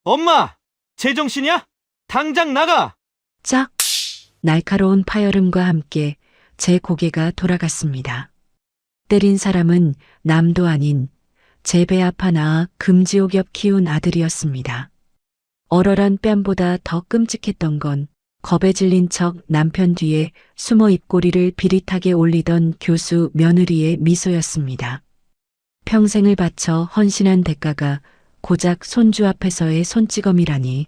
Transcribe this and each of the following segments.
엄마! 제정신이야? 당장 나가! 짝! 날카로운 파열음과 함께 제 고개가 돌아갔습니다. 때린 사람은 남도 아닌 제 배 앞 하나 금지옥엽 키운 아들이었습니다. 얼얼한 뺨보다 더 끔찍했던 건 겁에 질린 척 남편 뒤에 숨어 입꼬리를 비릿하게 올리던 교수 며느리의 미소였습니다. 평생을 바쳐 헌신한 대가가 고작 손주 앞에서의 손찌검이라니.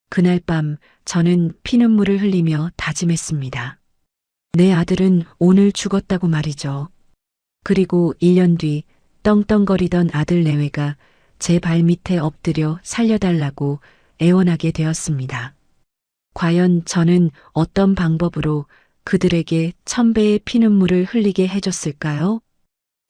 그날 밤 저는 피눈물을 흘리며 다짐했습니다. 내 아들은 오늘 죽었다고 말이죠. 그리고 1년 뒤 떵떵거리던 아들 내외가 제 발밑에 엎드려 살려달라고 애원하게 되었습니다. 과연 저는 어떤 방법으로 그들에게 1000배의 피눈물을 흘리게 해줬을까요?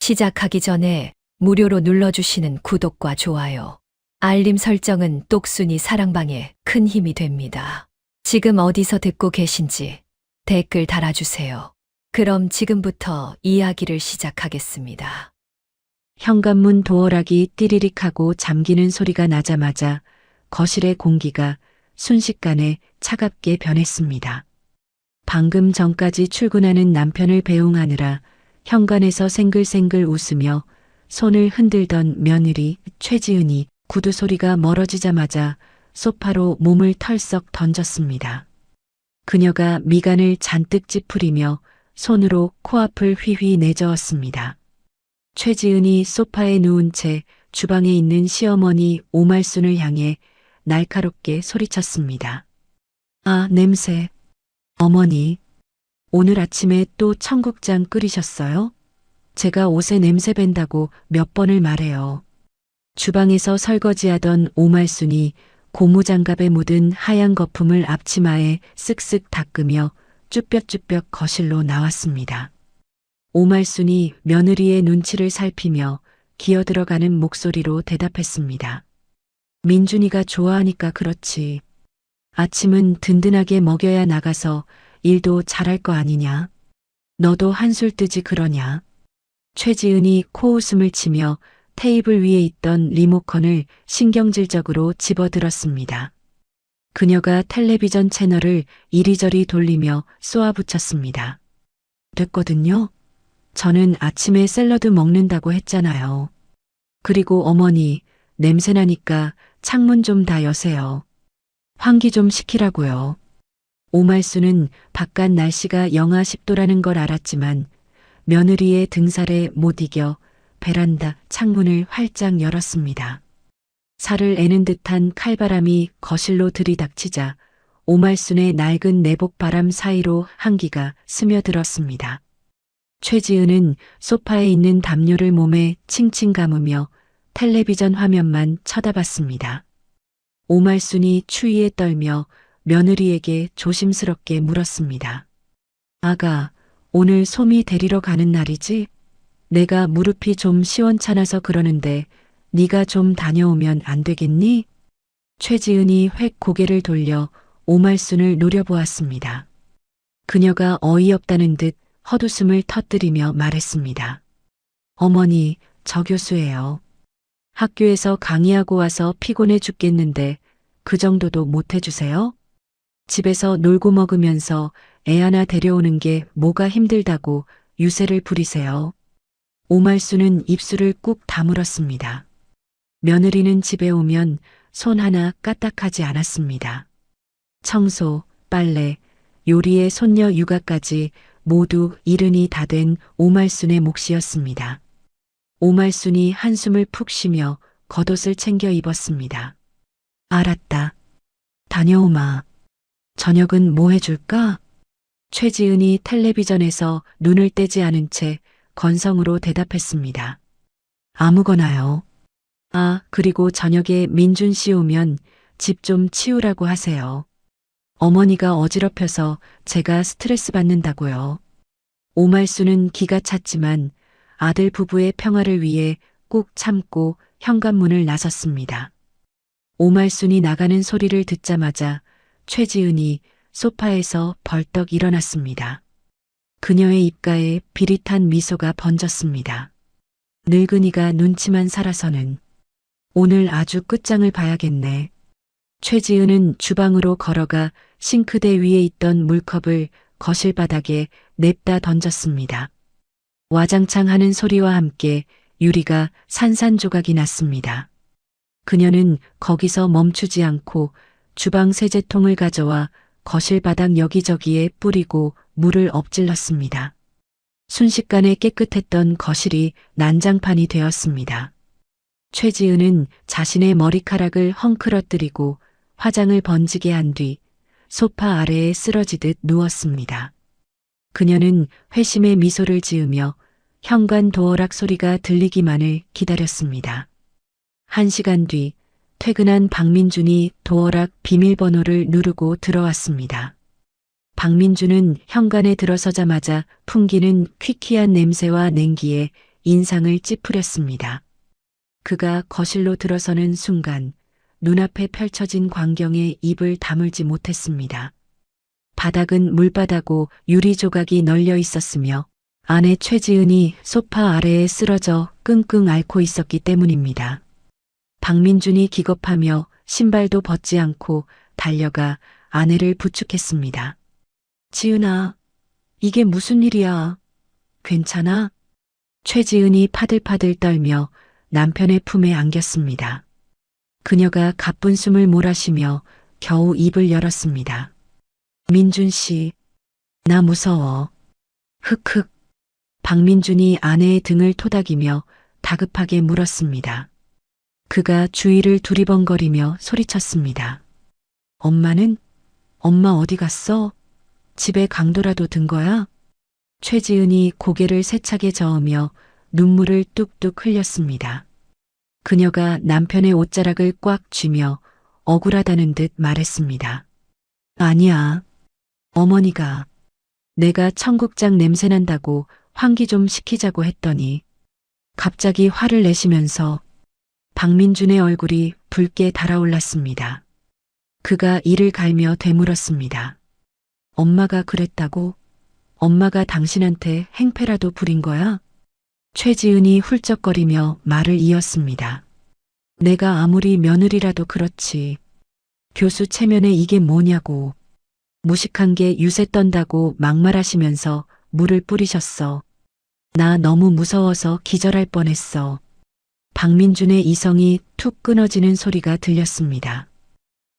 시작하기 전에 무료로 눌러주시는 구독과 좋아요, 알림 설정은 똑순이 사랑방에 큰 힘이 됩니다. 지금 어디서 듣고 계신지 댓글 달아주세요. 그럼 지금부터 이야기를 시작하겠습니다. 현관문 도어락이 띠리릭하고 잠기는 소리가 나자마자 거실의 공기가 순식간에 차갑게 변했습니다. 방금 전까지 출근하는 남편을 배웅하느라 현관에서 생글생글 웃으며 손을 흔들던 며느리 최지은이 구두 소리가 멀어지자마자 소파로 몸을 털썩 던졌습니다. 그녀가 미간을 잔뜩 찌푸리며 손으로 코앞을 휘휘 내저었습니다. 최지은이 소파에 누운 채 주방에 있는 시어머니 오말순을 향해 날카롭게 소리쳤습니다. 아, 냄새. 어머니, 오늘 아침에 또 청국장 끓이셨어요? 제가 옷에 냄새 밴다고 몇 번을 말해요. 주방에서 설거지하던 오말순이 고무장갑에 묻은 하얀 거품을 앞치마에 쓱쓱 닦으며 쭈뼛쭈뼛 거실로 나왔습니다. 오말순이 며느리의 눈치를 살피며 기어들어가는 목소리로 대답했습니다. 민준이가 좋아하니까 그렇지. 아침은 든든하게 먹여야 나가서 일도 잘할 거 아니냐. 너도 한술 뜨지 그러냐. 최지은이 코웃음을 치며 테이블 위에 있던 리모컨을 신경질적으로 집어들었습니다. 그녀가 텔레비전 채널을 이리저리 돌리며 쏘아붙였습니다. 됐거든요. 저는 아침에 샐러드 먹는다고 했잖아요. 그리고 어머니, 냄새나니까 창문 좀 다 여세요. 환기 좀 시키라고요. 오말수는 바깥 날씨가 영하 10도라는 걸 알았지만 며느리의 등살에 못 이겨 베란다 창문을 활짝 열었습니다. 살을 애는 듯한 칼바람이 거실로 들이닥치자 오말순의 낡은 내복바람 사이로 한기가 스며들었습니다. 최지은은 소파에 있는 담요를 몸에 칭칭 감으며 텔레비전 화면만 쳐다봤습니다. 오말순이 추위에 떨며 며느리에게 조심스럽게 물었습니다. 아가, 오늘 소미 데리러 가는 날이지? 내가 무릎이 좀 시원찮아서 그러는데 네가 좀 다녀오면 안 되겠니? 최지은이 획 고개를 돌려 오말순을 노려보았습니다. 그녀가 어이없다는 듯 헛웃음을 터뜨리며 말했습니다. 어머니, 저 교수예요. 학교에서 강의하고 와서 피곤해 죽겠는데 그 정도도 못 해주세요? 집에서 놀고 먹으면서 애 하나 데려오는 게 뭐가 힘들다고 유세를 부리세요. 오말수는 입술을 꾹 다물었습니다. 며느리는 집에 오면 손 하나 까딱하지 않았습니다. 청소, 빨래, 요리에 손녀 육아까지 모두 이른이 다 된 오말순의 몫이었습니다. 오말순이 한숨을 푹 쉬며 겉옷을 챙겨 입었습니다. 알았다. 다녀오마. 저녁은 뭐 해줄까? 최지은이 텔레비전에서 눈을 떼지 않은 채 건성으로 대답했습니다. 아무거나요. 아, 그리고 저녁에 민준 씨 오면 집 좀 치우라고 하세요. 어머니가 어지럽혀서 제가 스트레스 받는다고요. 오말수는 기가 찼지만 아들 부부의 평화를 위해 꾹 참고 현관문을 나섰습니다. 오말순이 나가는 소리를 듣자마자 최지은이 소파에서 벌떡 일어났습니다. 그녀의 입가에 비릿한 미소가 번졌습니다. 늙은이가 눈치만 살아서는 오늘 아주 끝장을 봐야겠네. 최지은은 주방으로 걸어가 싱크대 위에 있던 물컵을 거실 바닥에 냅다 던졌습니다. 와장창 하는 소리와 함께 유리가 산산조각이 났습니다. 그녀는 거기서 멈추지 않고 주방 세제통을 가져와 거실 바닥 여기저기에 뿌리고 물을 엎질렀습니다. 순식간에 깨끗했던 거실이 난장판이 되었습니다. 최지은은 자신의 머리카락을 헝클어뜨리고 화장을 번지게 한 뒤 소파 아래에 쓰러지듯 누웠습니다. 그녀는 회심의 미소를 지으며 현관 도어락 소리가 들리기만을 기다렸습니다. 1시간 뒤 퇴근한 박민준이 도어락 비밀번호를 누르고 들어왔습니다. 박민준은 현관에 들어서자마자 풍기는 퀴퀴한 냄새와 냉기에 인상을 찌푸렸습니다. 그가 거실로 들어서는 순간 눈앞에 펼쳐진 광경에 입을 다물지 못했습니다. 바닥은 물바다고 유리 조각이 널려 있었으며 아내 최지은이 소파 아래에 쓰러져 끙끙 앓고 있었기 때문입니다. 박민준이 기겁하며 신발도 벗지 않고 달려가 아내를 부축했습니다. 지은아, 이게 무슨 일이야? 괜찮아? 최지은이 파들파들 떨며 남편의 품에 안겼습니다. 그녀가 가쁜 숨을 몰아쉬며 겨우 입을 열었습니다. 민준 씨, 나 무서워. 흑흑. 박민준이 아내의 등을 토닥이며 다급하게 물었습니다. 그가 주위를 두리번거리며 소리쳤습니다. 엄마 어디 갔어? 집에 강도라도 든 거야? 최지은이 고개를 세차게 저으며 눈물을 뚝뚝 흘렸습니다. 그녀가 남편의 옷자락을 꽉 쥐며 억울하다는 듯 말했습니다. 아니야. 어머니가 내가 청국장 냄새난다고 환기 좀 시키자고 했더니 갑자기 화를 내시면서 박민준의 얼굴이 붉게 달아올랐습니다. 그가 이를 갈며 되물었습니다. 엄마가 그랬다고? 엄마가 당신한테 행패라도 부린 거야? 최지은이 훌쩍거리며 말을 이었습니다. 내가 아무리 며느리라도 그렇지. 교수 체면에 이게 뭐냐고. 무식한 게 유세 떤다고 막말하시면서 물을 뿌리셨어. 나 너무 무서워서 기절할 뻔했어. 박민준의 이성이 툭 끊어지는 소리가 들렸습니다.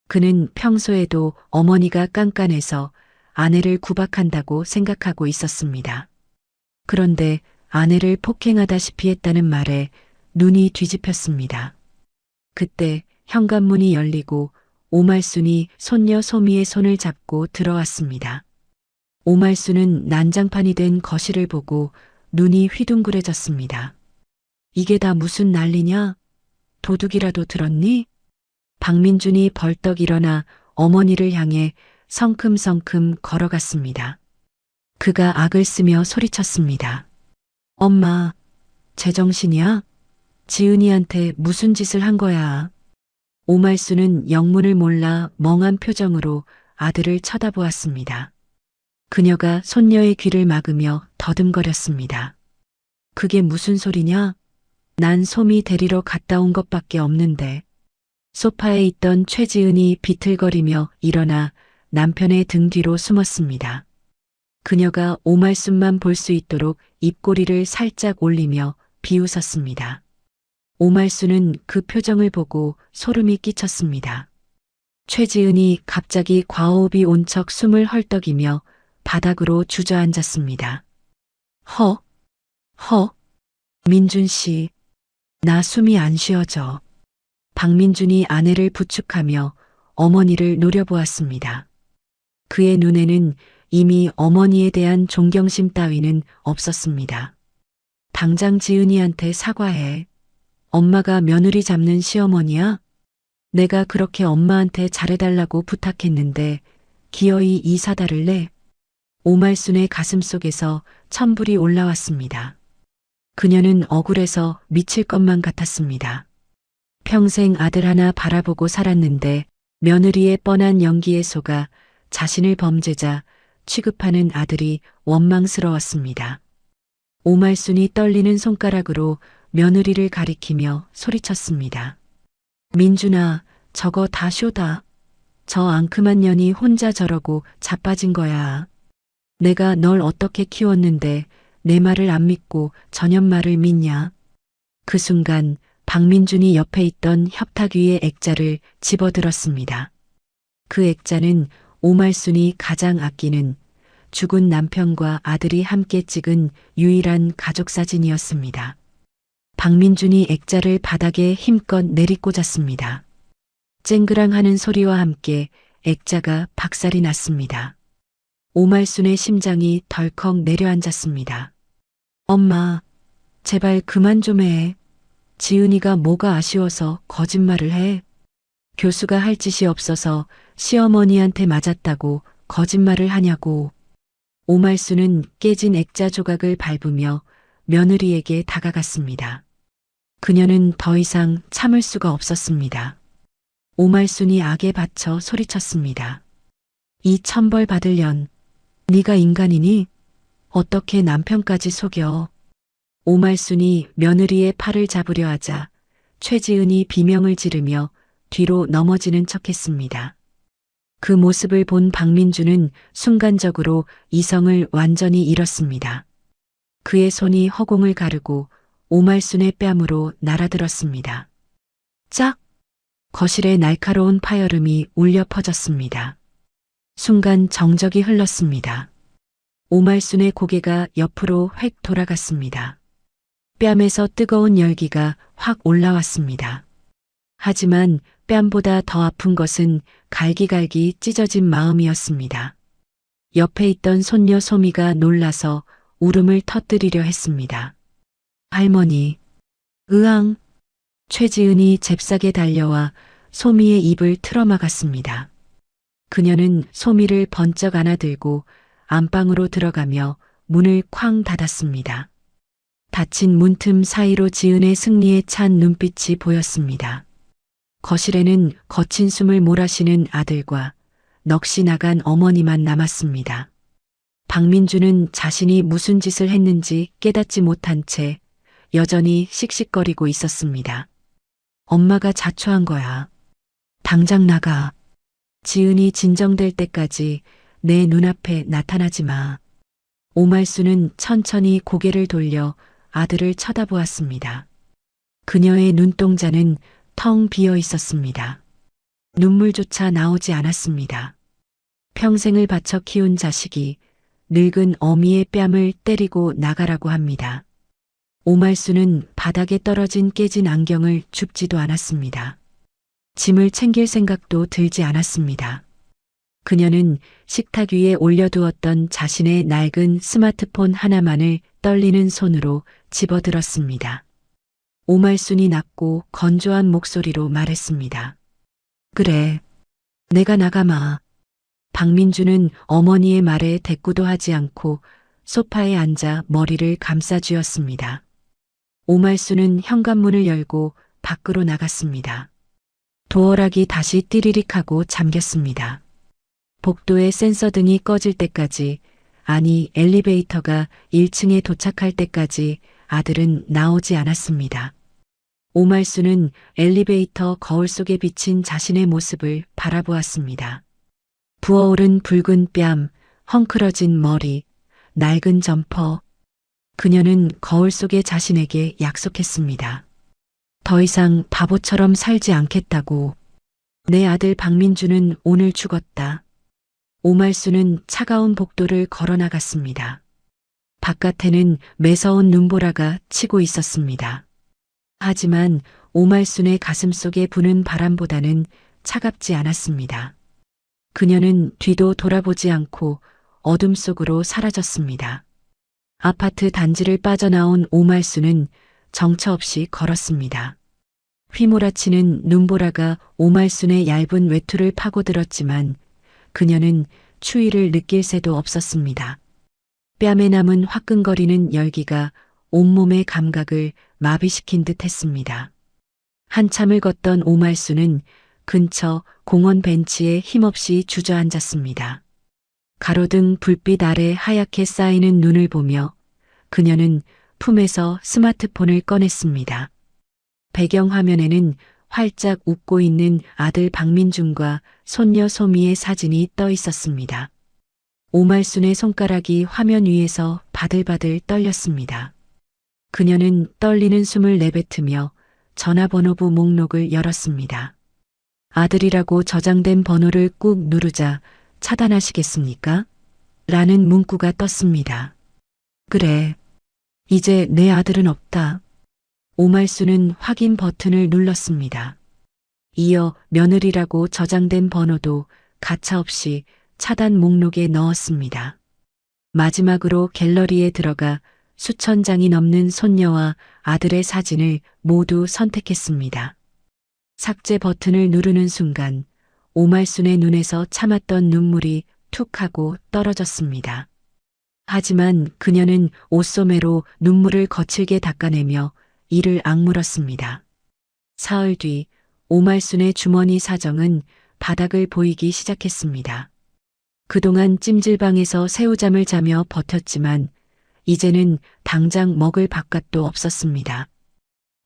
그는 평소에도 어머니가 깐깐해서 아내를 구박한다고 생각하고 있었습니다. 그런데 아내를 폭행하다시피 했다는 말에 눈이 뒤집혔습니다. 그때 현관문이 열리고 오말순이 손녀 소미의 손을 잡고 들어왔습니다. 오말순은 난장판이 된 거실을 보고 눈이 휘둥그레졌습니다. 이게 다 무슨 난리냐? 도둑이라도 들었니? 박민준이 벌떡 일어나 어머니를 향해 성큼성큼 걸어갔습니다. 그가 악을 쓰며 소리쳤습니다. 엄마, 제정신이야? 지은이한테 무슨 짓을 한 거야? 오말수는 영문을 몰라 멍한 표정으로 아들을 쳐다보았습니다. 그녀가 손녀의 귀를 막으며 더듬거렸습니다. 그게 무슨 소리냐? 난 소미 데리러 갔다 온 것밖에 없는데. 소파에 있던 최지은이 비틀거리며 일어나 남편의 등 뒤로 숨었습니다. 그녀가 오말순만 볼 수 있도록 입꼬리를 살짝 올리며 비웃었습니다. 오말순은 그 표정을 보고 소름이 끼쳤습니다. 최지은이 갑자기 과호흡이 온 척 숨을 헐떡이며 바닥으로 주저앉았습니다. 민준 씨, 나 숨이 안 쉬어져. 박민준이 아내를 부축하며 어머니를 노려보았습니다. 그의 눈에는 이미 어머니에 대한 존경심 따위는 없었습니다. 당장 지은이한테 사과해. 엄마가 며느리 잡는 시어머니야? 내가 그렇게 엄마한테 잘해달라고 부탁했는데 기어이 이 사달을 내? 오말순의 가슴속에서 천불이 올라왔습니다. 그녀는 억울해서 미칠 것만 같았습니다. 평생 아들 하나 바라보고 살았는데 며느리의 뻔한 연기에 속아 자신을 범죄자 취급하는 아들이 원망스러웠습니다. 오말순이 떨리는 손가락으로 며느리를 가리키며 소리쳤습니다. 민준아, 저거 다 쇼다. 저 앙큼한 년이 혼자 저러고 자빠진 거야. 내가 널 어떻게 키웠는데 내 말을 안 믿고 전현 말을 믿냐? 그 순간 박민준이 옆에 있던 협탁 위의 액자를 집어들었습니다. 그 액자는 오말순이 가장 아끼는 죽은 남편과 아들이 함께 찍은 유일한 가족 사진이었습니다. 박민준이 액자를 바닥에 힘껏 내리꽂았습니다. 쨍그랑하는 소리와 함께 액자가 박살이 났습니다. 오말순의 심장이 덜컥 내려앉았습니다. 엄마, 제발 그만 좀 해. 지은이가 뭐가 아쉬워서 거짓말을 해. 교수가 할 짓이 없어서 시어머니한테 맞았다고 거짓말을 하냐고. 오말순은 깨진 액자 조각을 밟으며 며느리에게 다가갔습니다. 그녀는 더 이상 참을 수가 없었습니다. 오말순이 악에 받쳐 소리쳤습니다. 이 천벌 받을 년, 네가 인간이니? 어떻게 남편까지 속여? 오말순이 며느리의 팔을 잡으려 하자 최지은이 비명을 지르며 뒤로 넘어지는 척했습니다. 그 모습을 본 박민주는 순간적으로 이성을 완전히 잃었습니다. 그의 손이 허공을 가르고 오말순의 뺨으로 날아들었습니다. 짝! 거실에 날카로운 파열음이 울려 퍼졌습니다. 순간 정적이 흘렀습니다. 오말순의 고개가 옆으로 획 돌아갔습니다. 뺨에서 뜨거운 열기가 확 올라왔습니다. 하지만 뺨보다 더 아픈 것은 갈기갈기 찢어진 마음이었습니다. 옆에 있던 손녀 소미가 놀라서 울음을 터뜨리려 했습니다. 할머니, 으앙! 최지은이 잽싸게 달려와 소미의 입을 틀어막았습니다. 그녀는 소미를 번쩍 안아들고 안방으로 들어가며 문을 쾅 닫았습니다. 닫힌 문틈 사이로 지은의 승리에 찬 눈빛이 보였습니다. 거실에는 거친 숨을 몰아쉬는 아들과 넋이 나간 어머니만 남았습니다. 박민주는 자신이 무슨 짓을 했는지 깨닫지 못한 채 여전히 씩씩거리고 있었습니다. 엄마가 자초한 거야. 당장 나가. 지은이 진정될 때까지 내 눈앞에 나타나지 마. 오말순은 천천히 고개를 돌려 아들을 쳐다보았습니다. 그녀의 눈동자는 텅 비어 있었습니다. 눈물조차 나오지 않았습니다. 평생을 바쳐 키운 자식이 늙은 어미의 뺨을 때리고 나가라고 합니다. 오말순은 바닥에 떨어진 깨진 안경을 줍지도 않았습니다. 짐을 챙길 생각도 들지 않았습니다. 그녀는 식탁 위에 올려두었던 자신의 낡은 스마트폰 하나만을 떨리는 손으로 집어들었습니다. 오말순이 낮고 건조한 목소리로 말했습니다. 그래, 내가 나가마. 박민주는 어머니의 말에 대꾸도 하지 않고 소파에 앉아 머리를 감싸쥐었습니다. 오말순은 현관문을 열고 밖으로 나갔습니다. 도어락이 다시 띠리릭하고 잠겼습니다. 복도의 센서등이 꺼질 때까지, 아니 엘리베이터가 1층에 도착할 때까지 아들은 나오지 않았습니다. 오말순은 엘리베이터 거울 속에 비친 자신의 모습을 바라보았습니다. 부어오른 붉은 뺨, 헝클어진 머리, 낡은 점퍼. 그녀는 거울 속의 자신에게 약속했습니다. 더 이상 바보처럼 살지 않겠다고. 내 아들 박민주는 오늘 죽었다. 오말순은 차가운 복도를 걸어 나갔습니다. 바깥에는 매서운 눈보라가 치고 있었습니다. 하지만 오말순의 가슴 속에 부는 바람보다는 차갑지 않았습니다. 그녀는 뒤도 돌아보지 않고 어둠 속으로 사라졌습니다. 아파트 단지를 빠져나온 오말순은 정처 없이 걸었습니다. 휘몰아치는 눈보라가 오말순의 얇은 외투를 파고들었지만 그녀는 추위를 느낄 새도 없었습니다. 뺨에 남은 화끈거리는 열기가 온몸의 감각을 마비시킨 듯 했습니다. 한참을 걷던 오말순은 근처 공원 벤치에 힘없이 주저앉았습니다. 가로등 불빛 아래 하얗게 쌓이는 눈을 보며 그녀는 품에서 스마트폰을 꺼냈습니다. 배경화면에는 활짝 웃고 있는 아들 박민준과 손녀 소미의 사진이 떠 있었습니다. 오말순의 손가락이 화면 위에서 바들바들 떨렸습니다. 그녀는 떨리는 숨을 내뱉으며 전화번호부 목록을 열었습니다. 아들이라고 저장된 번호를 꾹 누르자 차단하시겠습니까? 라는 문구가 떴습니다. 그래. 이제 내 아들은 없다. 오말순은 확인 버튼을 눌렀습니다. 이어 며느리라고 저장된 번호도 가차없이 차단 목록에 넣었습니다. 마지막으로 갤러리에 들어가 수천 장이 넘는 손녀와 아들의 사진을 모두 선택했습니다. 삭제 버튼을 누르는 순간 오말순의 눈에서 참았던 눈물이 툭 하고 떨어졌습니다. 하지만 그녀는 옷소매로 눈물을 거칠게 닦아내며 이를 악물었습니다. 사흘 뒤 오말순의 주머니 사정은 바닥을 보이기 시작했습니다. 그동안 찜질방에서 새우잠을 자며 버텼지만 이제는 당장 먹을 밥값도 없었습니다.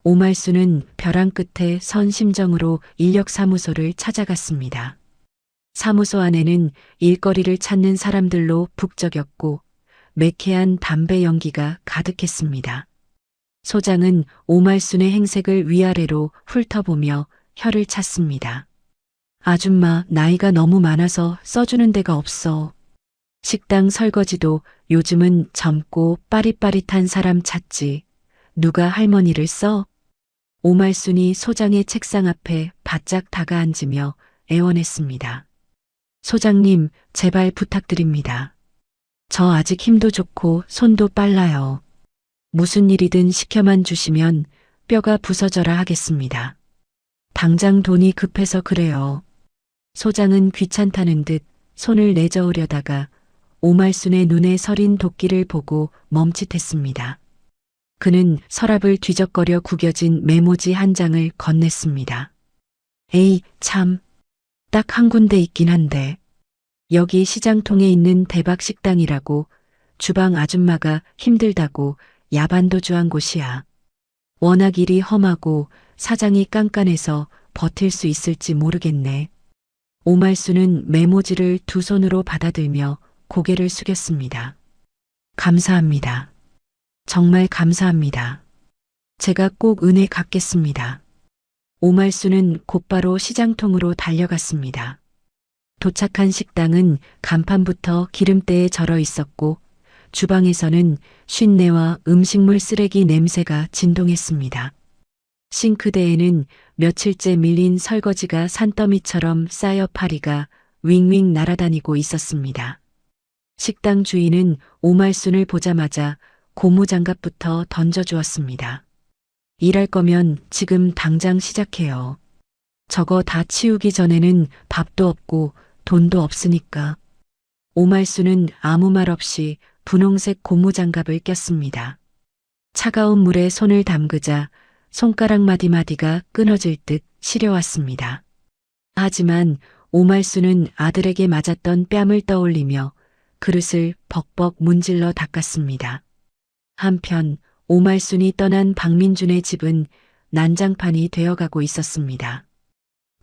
오말순은 벼랑 끝에 선 심정으로 인력사무소를 찾아갔습니다. 사무소 안에는 일거리를 찾는 사람들로 북적였고 매캐한 담배 연기가 가득했습니다. 소장은 오말순의 행색을 위아래로 훑어보며 혀를 찼습니다. 아줌마, 나이가 너무 많아서 써주는 데가 없어. 식당 설거지도 요즘은 젊고 빠릿빠릿한 사람 찾지. 누가 할머니를 써? 오말순이 소장의 책상 앞에 바짝 다가앉으며 애원했습니다. 소장님, 제발 부탁드립니다. 저 아직 힘도 좋고 손도 빨라요. 무슨 일이든 시켜만 주시면 뼈가 부서져라 하겠습니다. 당장 돈이 급해서 그래요. 소장은 귀찮다는 듯 손을 내저으려다가 오말순의 눈에 서린 도끼를 보고 멈칫했습니다. 그는 서랍을 뒤적거려 구겨진 메모지 한 장을 건넸습니다. 에이, 참. 딱 한 군데 있긴 한데. 여기 시장통에 있는 대박식당이라고 주방 아줌마가 힘들다고 야반도주한 곳이야. 워낙 일이 험하고 사장이 깐깐해서 버틸 수 있을지 모르겠네. 오말순은 메모지를 두 손으로 받아들며 고개를 숙였습니다. 감사합니다. 정말 감사합니다. 제가 꼭 은혜 갚겠습니다. 오말순은 곧바로 시장통으로 달려갔습니다. 도착한 식당은 간판부터 기름때에 절어 있었고 주방에서는 쉰내와 음식물 쓰레기 냄새가 진동했습니다. 싱크대에는 며칠째 밀린 설거지가 산더미처럼 쌓여 파리가 윙윙 날아다니고 있었습니다. 식당 주인은 오말순을 보자마자 고무장갑부터 던져주었습니다. 일할 거면 지금 당장 시작해요. 저거 다 치우기 전에는 밥도 없고 돈도 없으니까. 오말순은 아무 말 없이 분홍색 고무장갑을 꼈습니다. 차가운 물에 손을 담그자 손가락 마디마디가 끊어질 듯 시려왔습니다. 하지만 오말순은 아들에게 맞았던 뺨을 떠올리며 그릇을 벅벅 문질러 닦았습니다. 한편 오말순이 떠난 박민준의 집은 난장판이 되어가고 있었습니다.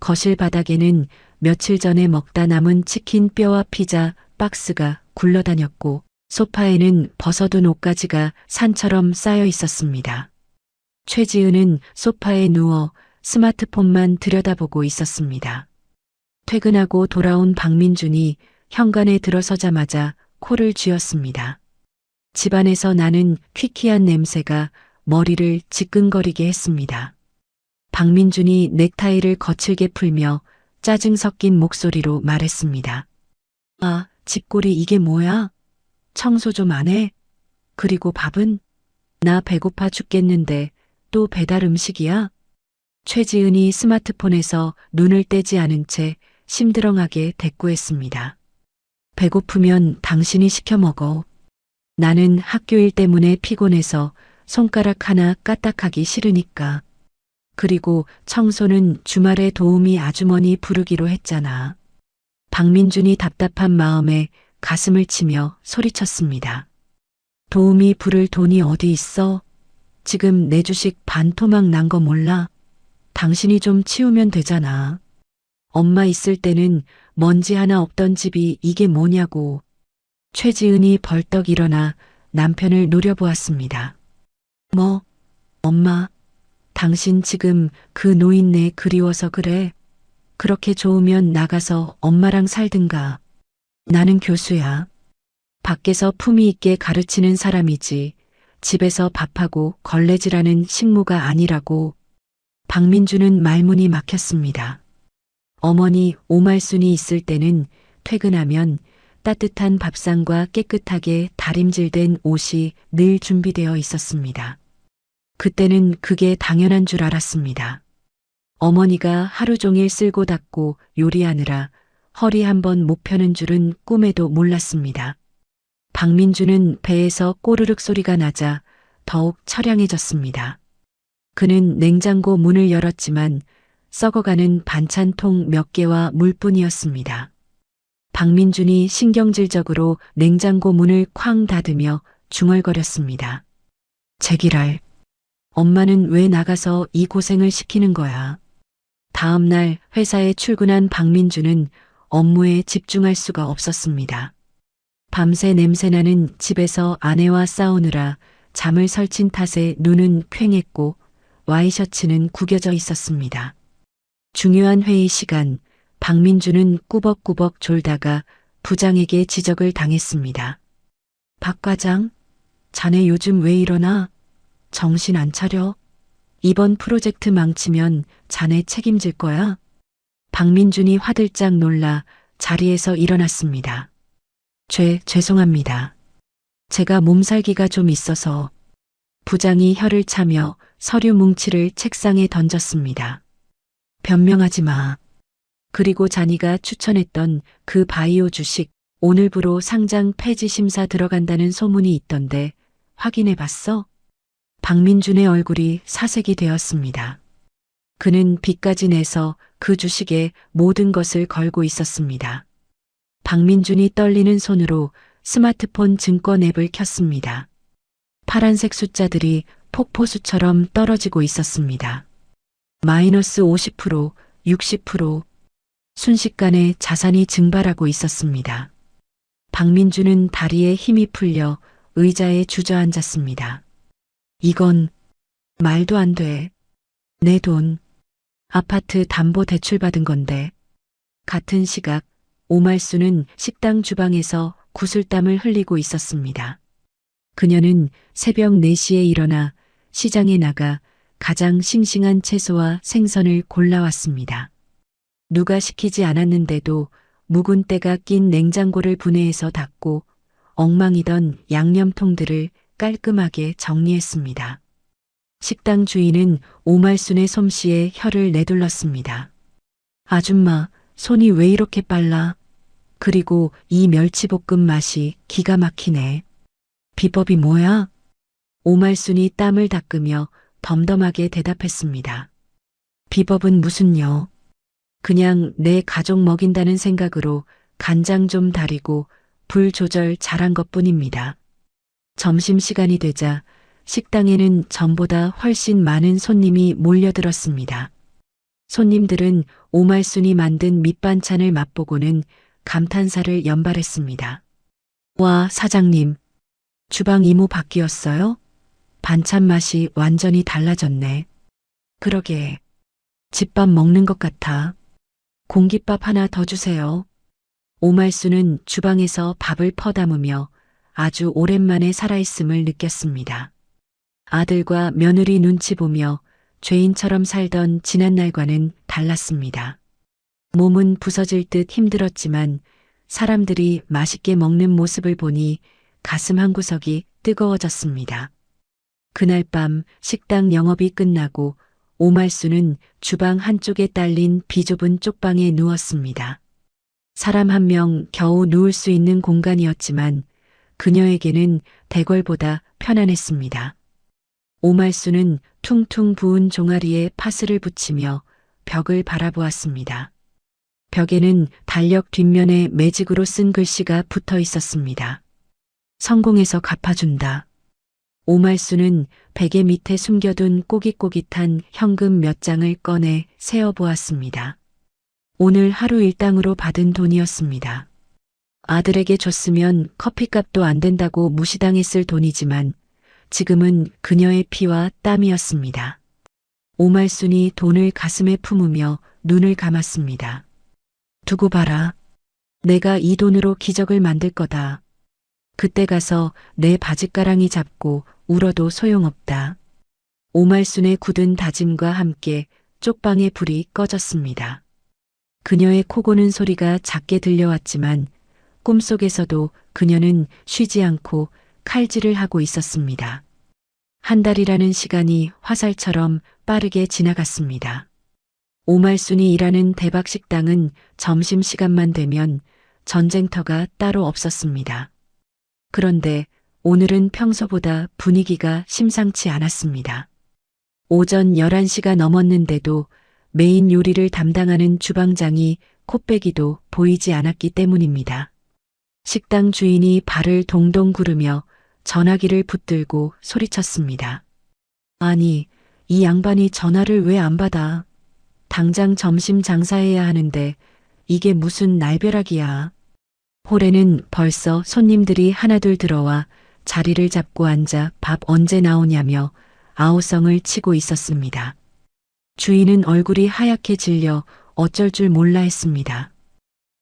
거실 바닥에는 며칠 전에 먹다 남은 치킨 뼈와 피자 박스가 굴러다녔고 소파에는 벗어둔 옷가지가 산처럼 쌓여 있었습니다. 최지은은 소파에 누워 스마트폰만 들여다보고 있었습니다. 퇴근하고 돌아온 박민준이 현관에 들어서자마자 코를 쥐었습니다. 집안에서 나는 퀴퀴한 냄새가 머리를 지끈거리게 했습니다. 박민준이 넥타이를 거칠게 풀며 짜증 섞인 목소리로 말했습니다. 아, 집골이 이게 뭐야? 청소 좀 안 해? 그리고 밥은? 나 배고파 죽겠는데 또 배달 음식이야? 최지은이 스마트폰에서 눈을 떼지 않은 채 심드렁하게 대꾸했습니다. 배고프면 당신이 시켜 먹어. 나는 학교 일 때문에 피곤해서 손가락 하나 까딱하기 싫으니까. 그리고 청소는 주말에 도우미 아주머니 부르기로 했잖아. 박민준이 답답한 마음에 가슴을 치며 소리쳤습니다. 도우미 부를 돈이 어디 있어? 지금 내 주식 반토막 난 거 몰라? 당신이 좀 치우면 되잖아. 엄마 있을 때는 먼지 하나 없던 집이 이게 뭐냐고. 최지은이 벌떡 일어나 남편을 노려보았습니다. 뭐, 엄마, 당신 지금 그 노인네 그리워서 그래? 그렇게 좋으면 나가서 엄마랑 살든가. 나는 교수야. 밖에서 품위 있게 가르치는 사람이지. 집에서 밥하고 걸레질하는 식모가 아니라고. 박민주는 말문이 막혔습니다. 어머니 오말순이 있을 때는 퇴근하면 따뜻한 밥상과 깨끗하게 다림질된 옷이 늘 준비되어 있었습니다. 그때는 그게 당연한 줄 알았습니다. 어머니가 하루 종일 쓸고 닦고 요리하느라 허리 한번 못 펴는 줄은 꿈에도 몰랐습니다. 박민주는 배에서 꼬르륵 소리가 나자 더욱 처량해졌습니다. 그는 냉장고 문을 열었지만 썩어가는 반찬통 몇 개와 물뿐이었습니다. 박민준이 신경질적으로 냉장고 문을 쾅 닫으며 중얼거렸습니다. 제기랄, 엄마는 왜 나가서 이 고생을 시키는 거야? 다음 날 회사에 출근한 박민주는 업무에 집중할 수가 없었습니다. 밤새 냄새나는 집에서 아내와 싸우느라 잠을 설친 탓에 눈은 퀭했고 와이셔츠는 구겨져 있었습니다. 중요한 회의 시간, 박민주는 꾸벅꾸벅 졸다가 부장에게 지적을 당했습니다. 박 과장, 자네 요즘 왜 이러나? 정신 안 차려? 이번 프로젝트 망치면 자네 책임질 거야? 박민준이 화들짝 놀라 자리에서 일어났습니다. 죄송합니다. 제가 몸살기가 좀 있어서. 부장이 혀를 차며 서류 뭉치를 책상에 던졌습니다. 변명하지 마. 그리고 자니가 추천했던 그 바이오 주식 오늘부로 상장 폐지 심사 들어간다는 소문이 있던데 확인해 봤어? 박민준의 얼굴이 사색이 되었습니다. 그는 빚까지 내서 그 주식에 모든 것을 걸고 있었습니다. 박민준이 떨리는 손으로 스마트폰 증권 앱을 켰습니다. 파란색 숫자들이 폭포수처럼 떨어지고 있었습니다. 마이너스 50%, 60%, 순식간에 자산이 증발하고 있었습니다. 박민주는 다리에 힘이 풀려 의자에 주저앉았습니다. 이건 말도 안 돼. 내 돈. 아파트 담보 대출 받은 건데. 같은 시각 오말수는 식당 주방에서 구슬땀을 흘리고 있었습니다. 그녀는 새벽 4시에 일어나 시장에 나가 가장 싱싱한 채소와 생선을 골라왔습니다. 누가 시키지 않았는데도 묵은 때가 낀 냉장고를 분해해서 닫고 엉망이던 양념통들을 깔끔하게 정리했습니다. 식당 주인은 오말순의 솜씨에 혀를 내둘렀습니다. 아줌마, 손이 왜 이렇게 빨라? 그리고 이 멸치볶음 맛이 기가 막히네. 비법이 뭐야? 오말순이 땀을 닦으며 덤덤하게 대답했습니다. 비법은 무슨요? 그냥 내 가족 먹인다는 생각으로 간장 좀 다리고 불 조절 잘한 것뿐입니다. 점심시간이 되자 식당에는 전보다 훨씬 많은 손님이 몰려들었습니다. 손님들은 오말순이 만든 밑반찬을 맛보고는 감탄사를 연발했습니다. 와, 사장님, 주방 이모 바뀌었어요? 반찬 맛이 완전히 달라졌네. 그러게, 집밥 먹는 것 같아. 공깃밥 하나 더 주세요. 오말수는 주방에서 밥을 퍼담으며 아주 오랜만에 살아있음을 느꼈습니다. 아들과 며느리 눈치 보며 죄인처럼 살던 지난날과는 달랐습니다. 몸은 부서질 듯 힘들었지만 사람들이 맛있게 먹는 모습을 보니 가슴 한구석이 뜨거워졌습니다. 그날 밤 식당 영업이 끝나고 오말수는 주방 한쪽에 딸린 비좁은 쪽방에 누웠습니다. 사람 한 명 겨우 누울 수 있는 공간이었지만 그녀에게는 대궐보다 편안했습니다. 오말수는 퉁퉁 부은 종아리에 파스를 붙이며 벽을 바라보았습니다. 벽에는 달력 뒷면에 매직으로 쓴 글씨가 붙어 있었습니다. 성공해서 갚아준다. 오말수는 베개 밑에 숨겨둔 꼬깃꼬깃한 현금 몇 장을 꺼내 세어보았습니다. 오늘 하루 일당으로 받은 돈이었습니다. 아들에게 줬으면 커피값도 안 된다고 무시당했을 돈이지만 지금은 그녀의 피와 땀이었습니다. 오말순이 돈을 가슴에 품으며 눈을 감았습니다. 두고 봐라. 내가 이 돈으로 기적을 만들 거다. 그때 가서 내 바짓가랑이 잡고 울어도 소용없다. 오말순의 굳은 다짐과 함께 쪽방의 불이 꺼졌습니다. 그녀의 코 고는 소리가 작게 들려왔지만 꿈속에서도 그녀는 쉬지 않고 칼질을 하고 있었습니다. 한 달이라는 시간이 화살처럼 빠르게 지나갔습니다. 오말순이 일하는 대박식당은 점심시간만 되면 전쟁터가 따로 없었습니다. 그런데 오늘은 평소보다 분위기가 심상치 않았습니다. 오전 11시가 넘었는데도 메인 요리를 담당하는 주방장이 코빼기도 보이지 않았기 때문입니다. 식당 주인이 발을 동동 구르며 전화기를 붙들고 소리쳤습니다. 아니, 이 양반이 전화를 왜 안 받아? 당장 점심 장사해야 하는데 이게 무슨 날벼락이야. 홀에는 벌써 손님들이 하나둘 들어와 자리를 잡고 앉아 밥 언제 나오냐며 아우성을 치고 있었습니다. 주인은 얼굴이 하얗게 질려 어쩔 줄 몰라 했습니다.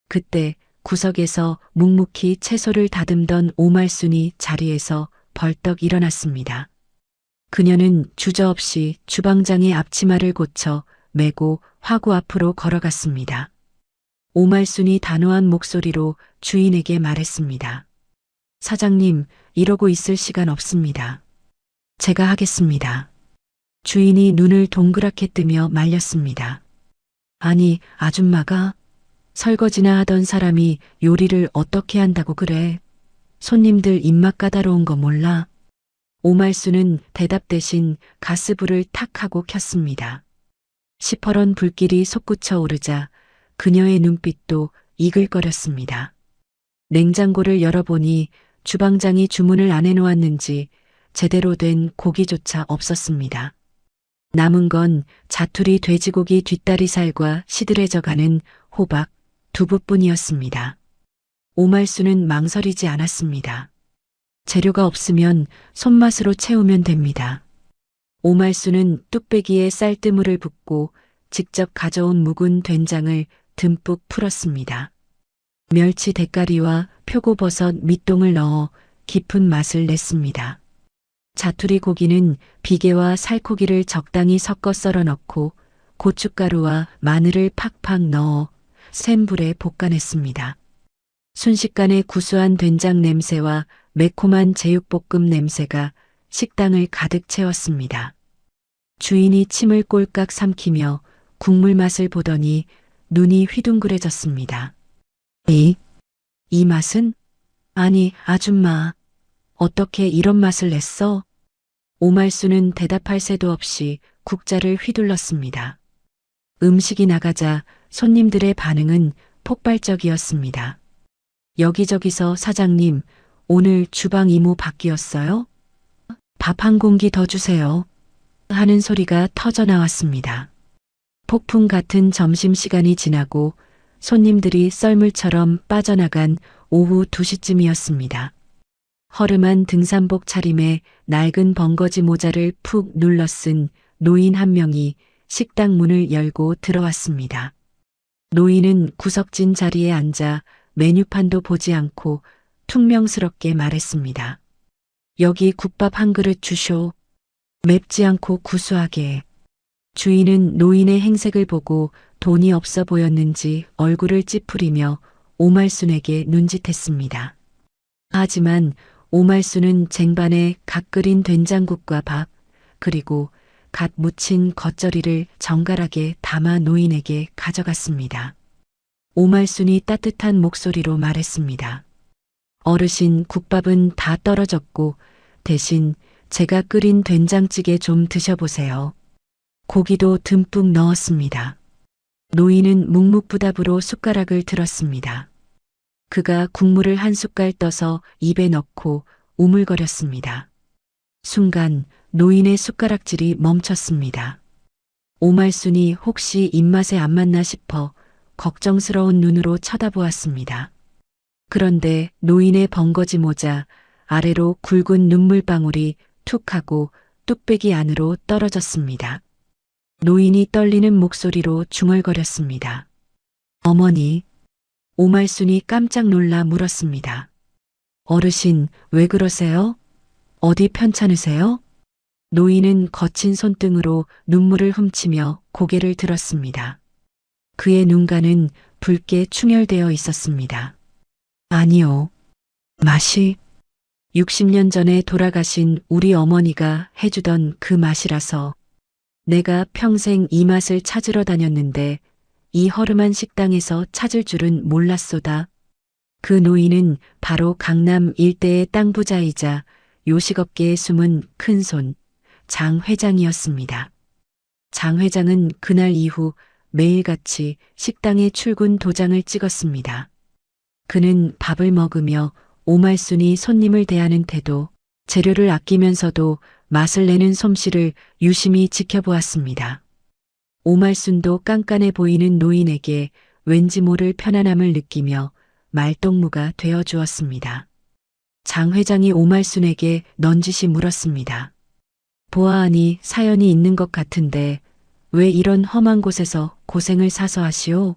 그때 구석에서 묵묵히 채소를 다듬던 오말순이 자리에서 벌떡 일어났습니다. 그녀는 주저없이 주방장의 앞치마를 고쳐 메고 화구 앞으로 걸어갔습니다. 오말순이 단호한 목소리로 주인에게 말했습니다. 사장님, 이러고 있을 시간 없습니다. 제가 하겠습니다. 주인이 눈을 동그랗게 뜨며 말렸습니다. 아니, 아줌마가? 설거지나 하던 사람이 요리를 어떻게 한다고 그래? 손님들 입맛 까다로운 거 몰라? 오말순은 대답 대신 가스불을 탁 하고 켰습니다. 시퍼런 불길이 솟구쳐 오르자 그녀의 눈빛도 이글거렸습니다. 냉장고를 열어보니 주방장이 주문을 안 해놓았는지 제대로 된 고기조차 없었습니다. 남은 건 자투리 돼지고기 뒷다리살과 시들해져가는 호박, 두부뿐이었습니다. 오말순은 망설이지 않았습니다. 재료가 없으면 손맛으로 채우면 됩니다. 오말순은 뚝배기에 쌀뜨물을 붓고 직접 가져온 묵은 된장을 듬뿍 풀었습니다. 멸치 대가리와 표고버섯 밑동을 넣어 깊은 맛을 냈습니다. 자투리 고기는 비계와 살코기를 적당히 섞어 썰어 넣고 고춧가루와 마늘을 팍팍 넣어 센 불에 볶아냈습니다. 순식간에 구수한 된장 냄새와 매콤한 제육볶음 냄새가 식당을 가득 채웠습니다. 주인이 침을 꼴깍 삼키며 국물 맛을 보더니 눈이 휘둥그레졌습니다. 이 맛은? 아니, 아줌마. 어떻게 이런 맛을 냈어? 오말순은 대답할 새도 없이 국자를 휘둘렀습니다. 음식이 나가자 손님들의 반응은 폭발적이었습니다. 여기저기서 사장님, 오늘 주방 이모 바뀌었어요? 밥 한 공기 더 주세요. 하는 소리가 터져 나왔습니다. 폭풍 같은 점심시간이 지나고 손님들이 썰물처럼 빠져나간 오후 2시쯤이었습니다. 허름한 등산복 차림에 낡은 벙거지 모자를 푹 눌러 쓴 노인 한 명이 식당 문을 열고 들어왔습니다. 노인은 구석진 자리에 앉아 메뉴판도 보지 않고 퉁명스럽게 말했습니다. 여기 국밥 한 그릇 주쇼. 맵지 않고 구수하게. 주인은 노인의 행색을 보고 돈이 없어 보였는지 얼굴을 찌푸리며 오말순에게 눈짓했습니다. 하지만 오말순은 쟁반에 갓 끓인 된장국과 밥, 그리고 갓 무친 겉절이를 정갈하게 담아 노인에게 가져갔습니다. 오말순이 따뜻한 목소리로 말했습니다. 어르신, 국밥은 다 떨어졌고 대신 제가 끓인 된장찌개 좀 드셔보세요. 고기도 듬뿍 넣었습니다. 노인은 묵묵부답으로 숟가락을 들었습니다. 그가 국물을 한 숟갈 떠서 입에 넣고 우물거렸습니다. 순간 노인의 숟가락질이 멈췄습니다. 오말순이 혹시 입맛에 안 맞나 싶어 걱정스러운 눈으로 쳐다보았습니다. 그런데 노인의 번거지 모자 아래로 굵은 눈물방울이 툭 하고 뚝배기 안으로 떨어졌습니다. 노인이 떨리는 목소리로 중얼거렸습니다. 어머니. 오말순이 깜짝 놀라 물었습니다. 어르신, 왜 그러세요? 어디 편찮으세요? 노인은 거친 손등으로 눈물을 훔치며 고개를 들었습니다. 그의 눈가는 붉게 충혈되어 있었습니다. 아니요. 맛이 60년 전에 돌아가신 우리 어머니가 해주던 그 맛이라서 내가 평생 이 맛을 찾으러 다녔는데 이 허름한 식당에서 찾을 줄은 몰랐소다. 그 노인은 바로 강남 일대의 땅 부자이자 요식업계에 숨은 큰손 장 회장이었습니다. 장 회장은 그날 이후 매일같이 식당에 출근 도장을 찍었습니다. 그는 밥을 먹으며 오말순이 손님을 대하는 태도, 재료를 아끼면서도 맛을 내는 솜씨를 유심히 지켜보았습니다. 오말순도 깐깐해 보이는 노인에게 왠지 모를 편안함을 느끼며 말동무가 되어 주었습니다. 장 회장이 오말순에게 넌지시 물었습니다. 보아하니 사연이 있는 것 같은데 왜 이런 험한 곳에서 고생을 사서 하시오?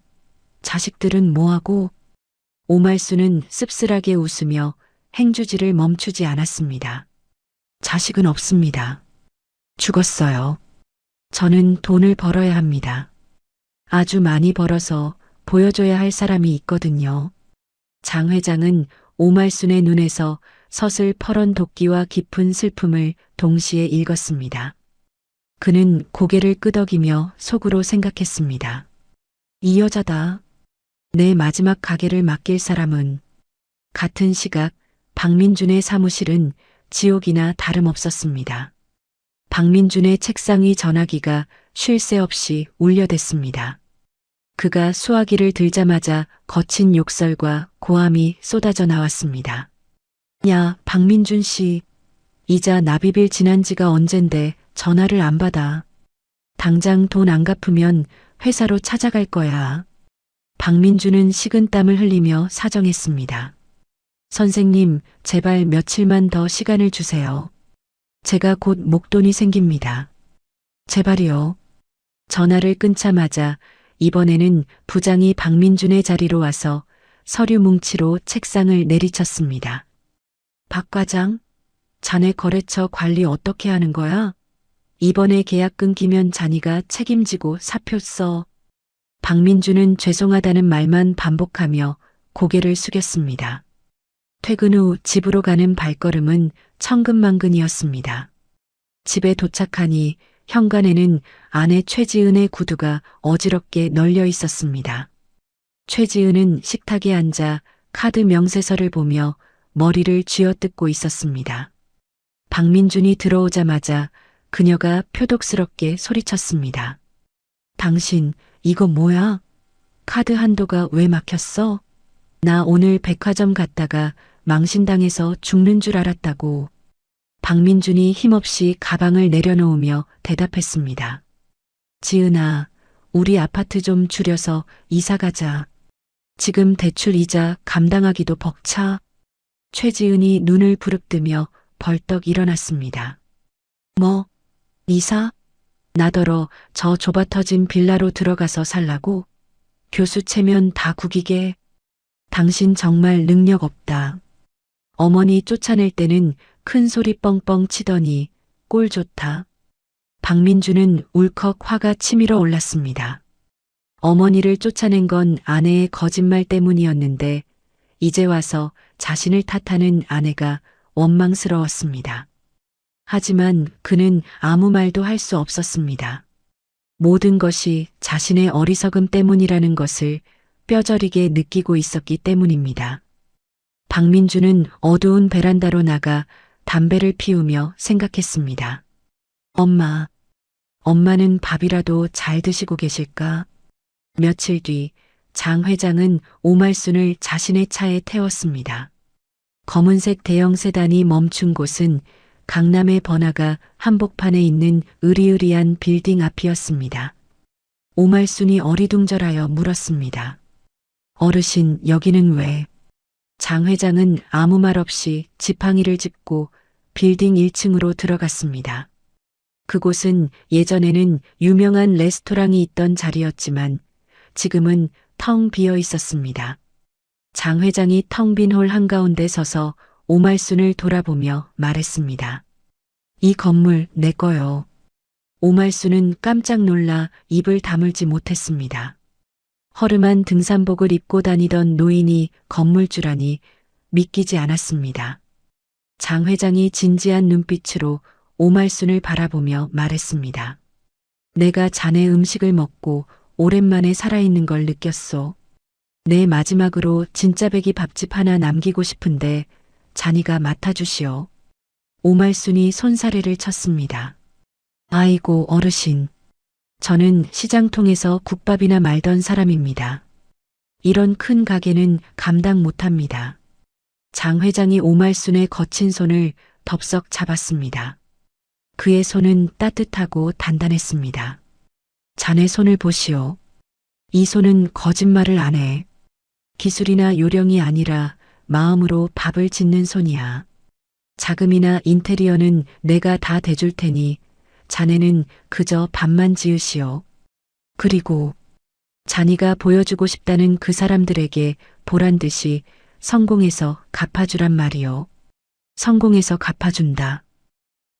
자식들은 뭐하고? 오말순은 씁쓸하게 웃으며 행주지를 멈추지 않았습니다. 자식은 없습니다. 죽었어요. 저는 돈을 벌어야 합니다. 아주 많이 벌어서 보여줘야 할 사람이 있거든요. 장 회장은 오말순의 눈에서 서슬 퍼런 도끼와 깊은 슬픔을 동시에 읽었습니다. 그는 고개를 끄덕이며 속으로 생각했습니다. 이 여자다. 내 마지막 가게를 맡길 사람은. 같은 시각 박민준의 사무실은 지옥이나 다름없었습니다. 박민준의 책상 위 전화기가 쉴 새 없이 울려댔습니다. 그가 수화기를 들자마자 거친 욕설과 고함이 쏟아져 나왔습니다. 야, 박민준 씨. 이자 납입일 지난 지가 언젠데 전화를 안 받아. 당장 돈 안 갚으면 회사로 찾아갈 거야. 박민준은 식은땀을 흘리며 사정했습니다. 선생님, 제발 며칠만 더 시간을 주세요. 제가 곧 목돈이 생깁니다. 제발이요. 전화를 끊자마자 이번에는 부장이 박민준의 자리로 와서 서류 뭉치로 책상을 내리쳤습니다. 박 과장, 자네 거래처 관리 어떻게 하는 거야? 이번에 계약 끊기면 자네가 책임지고 사표 써. 박민준은 죄송하다는 말만 반복하며 고개를 숙였습니다. 퇴근 후 집으로 가는 발걸음은 천근만근이었습니다. 집에 도착하니 현관에는 아내 최지은의 구두가 어지럽게 널려 있었습니다. 최지은은 식탁에 앉아 카드 명세서를 보며 머리를 쥐어뜯고 있었습니다. 박민준이 들어오자마자 그녀가 표독스럽게 소리쳤습니다. 당신, 이거 뭐야? 카드 한도가 왜 막혔어? 나 오늘 백화점 갔다가 망신당해서 죽는 줄 알았다고. 박민준이 힘없이 가방을 내려놓으며 대답했습니다. 지은아, 우리 아파트 좀 줄여서 이사 가자. 지금 대출 이자 감당하기도 벅차. 최지은이 눈을 부릅뜨며 벌떡 일어났습니다. 뭐? 이사? 나더러 저 좁아터진 빌라로 들어가서 살라고? 교수 체면 다 구기게. 당신 정말 능력 없다. 어머니 쫓아낼 때는 큰 소리 뻥뻥 치더니 꼴 좋다. 박민주는 울컥 화가 치밀어 올랐습니다. 어머니를 쫓아낸 건 아내의 거짓말 때문이었는데 이제 와서 자신을 탓하는 아내가 원망스러웠습니다. 하지만 그는 아무 말도 할 수 없었습니다. 모든 것이 자신의 어리석음 때문이라는 것을 뼈저리게 느끼고 있었기 때문입니다. 박민주는 어두운 베란다로 나가 담배를 피우며 생각했습니다. 엄마는 밥이라도 잘 드시고 계실까? 며칠 뒤 장 회장은 오말순을 자신의 차에 태웠습니다. 검은색 대형 세단이 멈춘 곳은 강남의 번화가 한복판에 있는 으리으리한 빌딩 앞이었습니다. 오말순이 어리둥절하여 물었습니다. 어르신, 여기는 왜? 장 회장은 아무 말 없이 지팡이를 짚고 빌딩 1층으로 들어갔습니다. 그곳은 예전에는 유명한 레스토랑이 있던 자리였지만 지금은 텅 비어 있었습니다. 장 회장이 텅 빈 홀 한가운데 서서 오말순을 돌아보며 말했습니다. 이 건물 내 거요. 오말순은 깜짝 놀라 입을 다물지 못했습니다. 허름한 등산복을 입고 다니던 노인이 건물주라니 믿기지 않았습니다. 장 회장이 진지한 눈빛으로 오말순을 바라보며 말했습니다. 내가 자네 음식을 먹고 오랜만에 살아있는 걸 느꼈소. 내 마지막으로 진짜 배기 밥집 하나 남기고 싶은데 자니가 맡아주시오. 오말순이 손사래를 쳤습니다. 아이고 어르신. 저는 시장통에서 국밥이나 말던 사람입니다. 이런 큰 가게는 감당 못합니다. 장 회장이 오말순의 거친 손을 덥석 잡았습니다. 그의 손은 따뜻하고 단단했습니다. 자네 손을 보시오. 이 손은 거짓말을 안 해. 기술이나 요령이 아니라 마음으로 밥을 짓는 손이야. 자금이나 인테리어는 내가 다 대줄 테니 자네는 그저 밥만 지으시오. 그리고 자니가 보여주고 싶다는 그 사람들에게 보란 듯이 성공해서 갚아주란 말이오. 성공해서 갚아준다.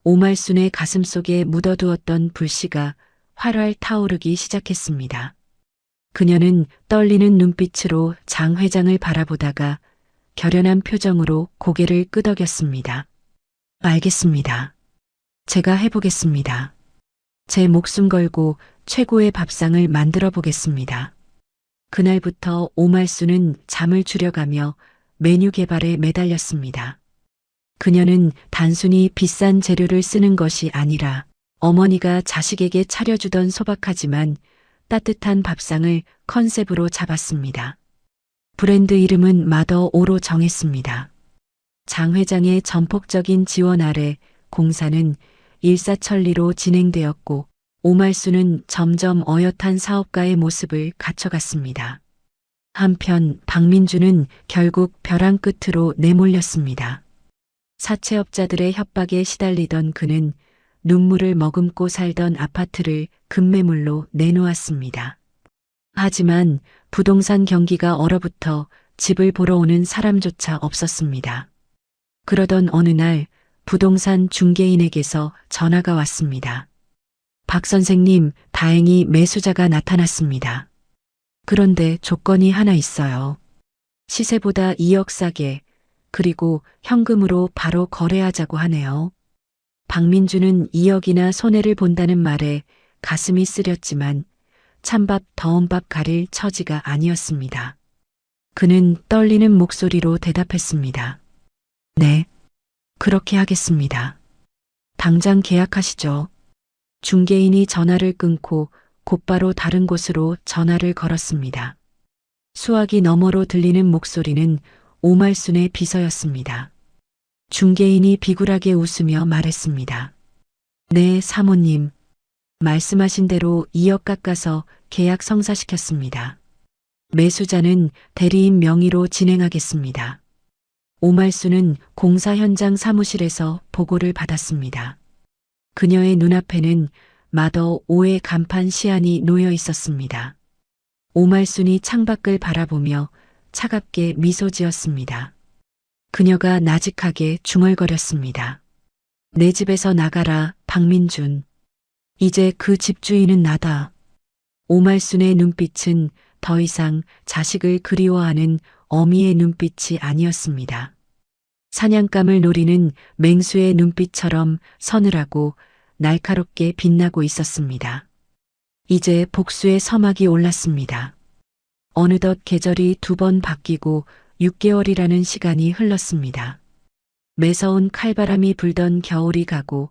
오말순의 가슴속에 묻어두었던 불씨가 활활 타오르기 시작했습니다. 그녀는 떨리는 눈빛으로 장 회장을 바라보다가 결연한 표정으로 고개를 끄덕였습니다. 알겠습니다. 제가 해보겠습니다. 제 목숨 걸고 최고의 밥상을 만들어 보겠습니다. 그날부터 오말순은 잠을 줄여가며 메뉴 개발에 매달렸습니다. 그녀는 단순히 비싼 재료를 쓰는 것이 아니라 어머니가 자식에게 차려주던 소박하지만 따뜻한 밥상을 컨셉으로 잡았습니다. 브랜드 이름은 마더 오로 정했습니다. 장 회장의 전폭적인 지원 아래 공사는 일사천리로 진행되었고 오말순은 점점 어엿한 사업가의 모습을 갖춰갔습니다. 한편 박민주는 결국 벼랑 끝으로 내몰렸습니다. 사채업자들의 협박에 시달리던 그는 눈물을 머금고 살던 아파트를 급매물로 내놓았습니다. 하지만 부동산 경기가 얼어붙어 집을 보러 오는 사람조차 없었습니다. 그러던 어느 날 부동산 중개인에게서 전화가 왔습니다. 박 선생님, 다행히 매수자가 나타났습니다. 그런데 조건이 하나 있어요. 시세보다 2억 싸게, 그리고 현금으로 바로 거래하자고 하네요. 박민주는 2억이나 손해를 본다는 말에 가슴이 쓰렸지만 찬밥 더운 밥 가릴 처지가 아니었습니다. 그는 떨리는 목소리로 대답했습니다. 네, 그렇게 하겠습니다. 당장 계약하시죠. 중개인이 전화를 끊고 곧바로 다른 곳으로 전화를 걸었습니다. 수화기 너머로 들리는 목소리는 오말순의 비서였습니다. 중개인이 비굴하게 웃으며 말했습니다. 네, 사모님. 말씀하신 대로 2억 깎아서 계약 성사시켰습니다. 매수자는 대리인 명의로 진행하겠습니다. 오말순은 공사 현장 사무실에서 보고를 받았습니다. 그녀의 눈앞에는 마더 5의 간판 시안이 놓여 있었습니다. 오말순이 창밖을 바라보며 차갑게 미소 지었습니다. 그녀가 나직하게 중얼거렸습니다. 내 집에서 나가라, 박민준. 이제 그 집주인은 나다. 오말순의 눈빛은 더 이상 자식을 그리워하는 어미의 눈빛이 아니었습니다. 사냥감을 노리는 맹수의 눈빛처럼 서늘하고 날카롭게 빛나고 있었습니다. 이제 복수의 서막이 올랐습니다. 어느덧 계절이 2번 바뀌고 6개월이라는 시간이 흘렀습니다. 매서운 칼바람이 불던 겨울이 가고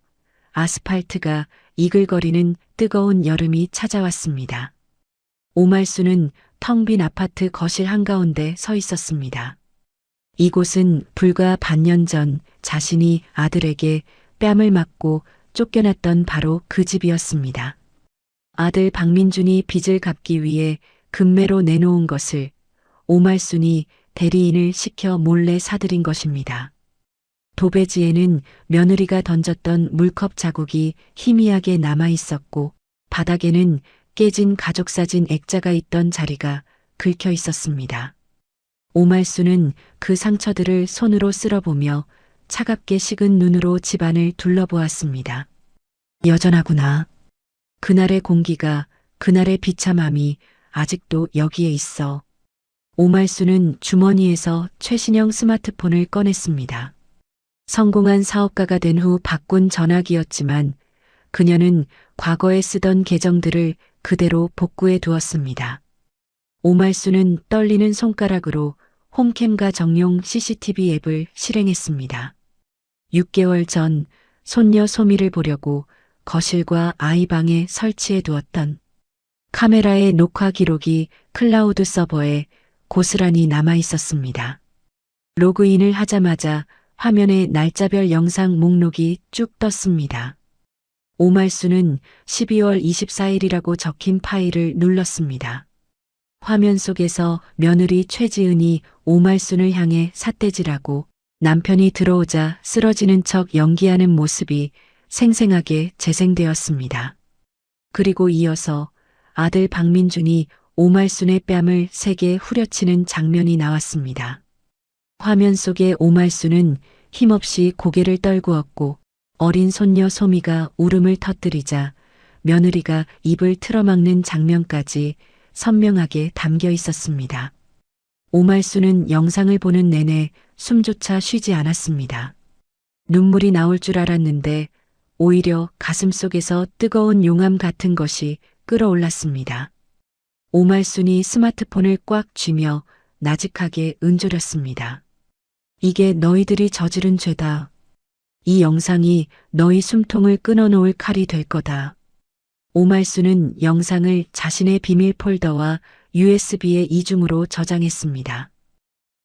아스팔트가 이글거리는 뜨거운 여름이 찾아왔습니다. 오말순은 텅 빈 아파트 거실 한가운데 서 있었습니다. 이곳은 불과 반년 전 자신이 아들에게 뺨을 맞고 쫓겨났던 바로 그 집이었습니다. 아들 박민준이 빚을 갚기 위해 금매로 내놓은 것을 오말순이 대리인을 시켜 몰래 사들인 것입니다. 도배지에는 며느리가 던졌던 물컵 자국이 희미하게 남아 있었고 바닥에는 깨진 가족사진 액자가 있던 자리가 긁혀 있었습니다. 오말순은 그 상처들을 손으로 쓸어보며 차갑게 식은 눈으로 집안을 둘러보았습니다. 여전하구나. 그날의 공기가, 그날의 비참함이 아직도 여기에 있어. 오말순은 주머니에서 최신형 스마트폰을 꺼냈습니다. 성공한 사업가가 된 후 바꾼 전화기였지만 그녀는 과거에 쓰던 계정들을 그대로 복구해 두었습니다. 오말순은 떨리는 손가락으로 홈캠과 정용 CCTV 앱을 실행했습니다. 6개월 전 손녀 소미를 보려고 거실과 아이 방에 설치해 두었던 카메라의 녹화 기록이 클라우드 서버에 고스란히 남아 있었습니다. 로그인을 하자마자 화면에 날짜별 영상 목록이 쭉 떴습니다. 오말순은 12월 24일이라고 적힌 파일을 눌렀습니다. 화면 속에서 며느리 최지은이 오말순을 향해 삿대질하고 남편이 들어오자 쓰러지는 척 연기하는 모습이 생생하게 재생되었습니다. 그리고 이어서 아들 박민준이 오말순의 뺨을 세게 후려치는 장면이 나왔습니다. 화면 속의 오말순은 힘없이 고개를 떨구었고 어린 손녀 소미가 울음을 터뜨리자 며느리가 입을 틀어막는 장면까지 선명하게 담겨 있었습니다. 오말순은 영상을 보는 내내 숨조차 쉬지 않았습니다. 눈물이 나올 줄 알았는데 오히려 가슴속에서 뜨거운 용암 같은 것이 끓어올랐습니다. 오말순이 스마트폰을 꽉 쥐며 나직하게 은조렸습니다. 이게 너희들이 저지른 죄다. 이 영상이 너희 숨통을 끊어놓을 칼이 될 거다. 오말순은 영상을 자신의 비밀 폴더와 USB에 이중으로 저장했습니다.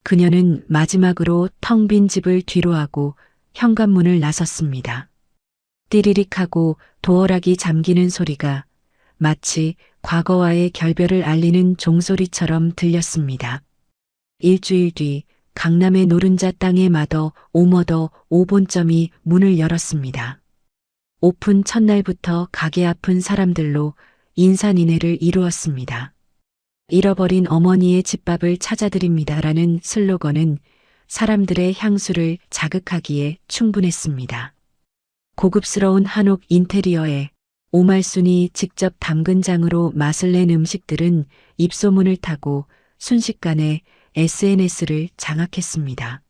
그녀는 마지막으로 텅 빈 집을 뒤로하고 현관문을 나섰습니다. 띠리릭하고 도어락이 잠기는 소리가 마치 과거와의 결별을 알리는 종소리처럼 들렸습니다. 일주일 뒤 강남의 노른자 땅의 마더 오머더 5본점이 문을 열었습니다. 오픈 첫날부터 가게 앞은 사람들로 인산인해를 이루었습니다. 잃어버린 어머니의 집밥을 찾아드립니다라는 슬로건은 사람들의 향수를 자극하기에 충분했습니다. 고급스러운 한옥 인테리어에 오말순이 직접 담근 장으로 맛을 낸 음식들은 입소문을 타고 순식간에 SNS를 장악했습니다.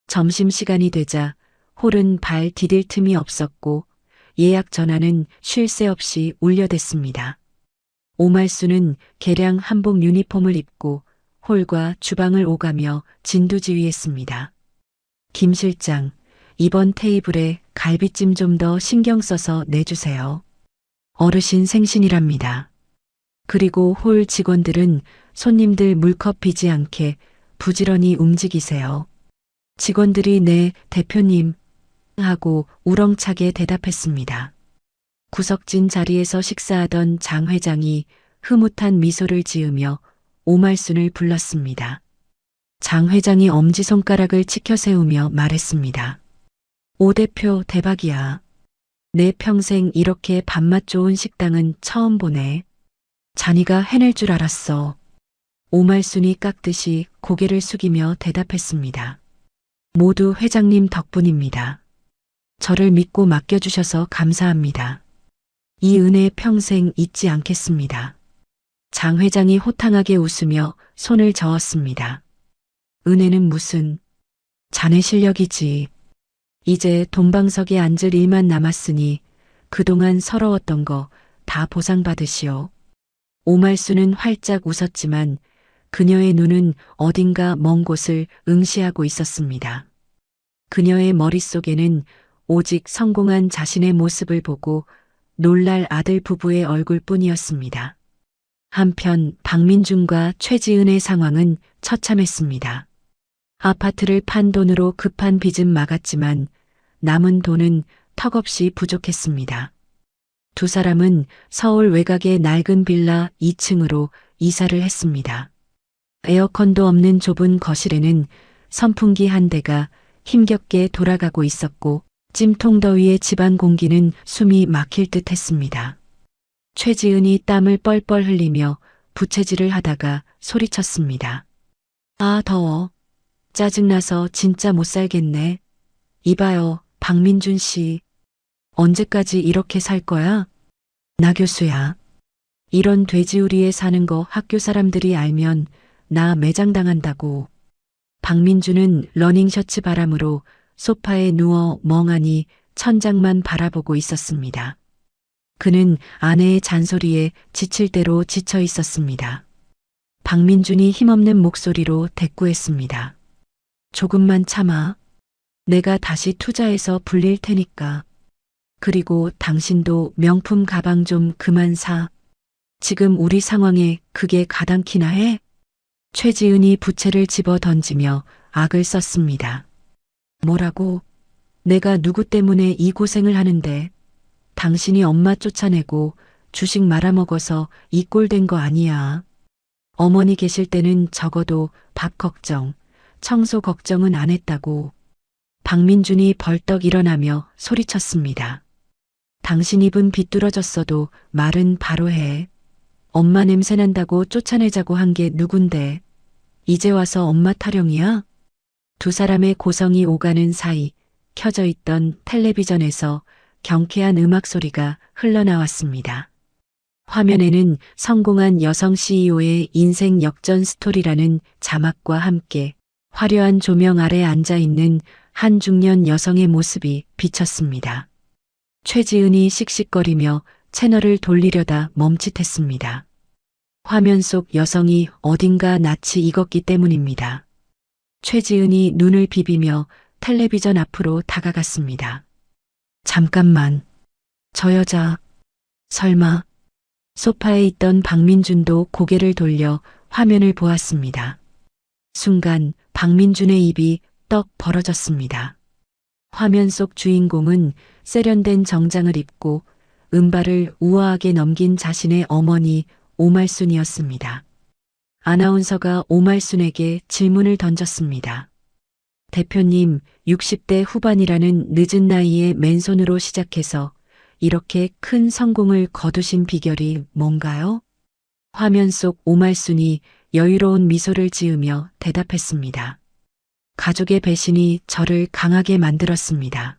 점심시간이 되자 홀은 발 디딜 틈이 없었고 예약 전화는 쉴 새 없이 울려댔습니다. 오말순은 개량 한복 유니폼을 입고 홀과 주방을 오가며 진두지휘했습니다. 김 실장, 이번 테이블에 갈비찜 좀 더 신경 써서 내주세요. 어르신 생신이랍니다. 그리고 홀 직원들은 손님들 물컵 비지 않게 부지런히 움직이세요. 직원들이 네, 대표님 하고 우렁차게 대답했습니다. 구석진 자리에서 식사하던 장 회장이 흐뭇한 미소를 지으며 오말순을 불렀습니다. 장 회장이 엄지손가락을 치켜세우며 말했습니다. 오 대표 대박이야. 내 평생 이렇게 밥맛 좋은 식당은 처음 보네. 자니가 해낼 줄 알았어. 오말순이 깎듯이 고개를 숙이며 대답했습니다. 모두 회장님 덕분입니다. 저를 믿고 맡겨주셔서 감사합니다. 이 은혜 평생 잊지 않겠습니다. 장 회장이 호탕하게 웃으며 손을 저었습니다. 은혜는 무슨, 자네 실력이지. 이제 돈방석에 앉을 일만 남았으니 그동안 서러웠던 거 다 보상받으시오. 오말순은 활짝 웃었지만 그녀의 눈은 어딘가 먼 곳을 응시하고 있었습니다. 그녀의 머릿속에는 오직 성공한 자신의 모습을 보고 놀랄 아들 부부의 얼굴뿐이었습니다. 한편 박민준과 최지은의 상황은 처참했습니다. 아파트를 판 돈으로 급한 빚은 막았지만 남은 돈은 턱없이 부족했습니다. 두 사람은 서울 외곽의 낡은 빌라 2층으로 이사를 했습니다. 에어컨도 없는 좁은 거실에는 선풍기 한 대가 힘겹게 돌아가고 있었고 찜통 더위에 집안 공기는 숨이 막힐 듯 했습니다. 최지은이 땀을 뻘뻘 흘리며 부채질을 하다가 소리쳤습니다. 아, 더워. 짜증나서 진짜 못 살겠네. 이봐요, 박민준 씨. 언제까지 이렇게 살 거야? 나 교수야. 이런 돼지우리에 사는 거 학교 사람들이 알면 나 매장당한다고. 박민준은 러닝셔츠 바람으로 소파에 누워 멍하니 천장만 바라보고 있었습니다. 그는 아내의 잔소리에 지칠 대로 지쳐 있었습니다. 박민준이 힘없는 목소리로 대꾸했습니다. 조금만 참아. 내가 다시 투자해서 불릴 테니까. 그리고 당신도 명품 가방 좀 그만 사. 지금 우리 상황에 그게 가당키나 해? 최지은이 부채를 집어 던지며 악을 썼습니다. 뭐라고? 내가 누구 때문에 이 고생을 하는데? 당신이 엄마 쫓아내고 주식 말아먹어서 이 꼴 된 거 아니야. 어머니 계실 때는 적어도 밥 걱정, 청소 걱정은 안 했다고. 박민준이 벌떡 일어나며 소리쳤습니다. 당신 입은 비뚤어졌어도 말은 바로 해. 엄마 냄새 난다고 쫓아내자고 한 게 누군데. 이제 와서 엄마 타령이야? 두 사람의 고성이 오가는 사이 켜져 있던 텔레비전에서 경쾌한 음악 소리가 흘러나왔습니다. 화면에는 성공한 여성 CEO의 인생 역전 스토리라는 자막과 함께 화려한 조명 아래 앉아 있는 한 중년 여성의 모습이 비쳤습니다. 최지은이 씩씩거리며 채널을 돌리려다 멈칫했습니다. 화면 속 여성이 어딘가 낯이 익었기 때문입니다. 최지은이 눈을 비비며 텔레비전 앞으로 다가갔습니다. 잠깐만. 저 여자. 설마. 소파에 있던 박민준도 고개를 돌려 화면을 보았습니다. 순간 박민준의 입이 떡 벌어졌습니다. 화면 속 주인공은 세련된 정장을 입고 은발을 우아하게 넘긴 자신의 어머니 오말순이었습니다. 아나운서가 오말순에게 질문을 던졌습니다. 대표님, 60대 후반이라는 늦은 나이에 맨손으로 시작해서 이렇게 큰 성공을 거두신 비결이 뭔가요? 화면 속 오말순이 여유로운 미소를 지으며 대답했습니다. 가족의 배신이 저를 강하게 만들었습니다.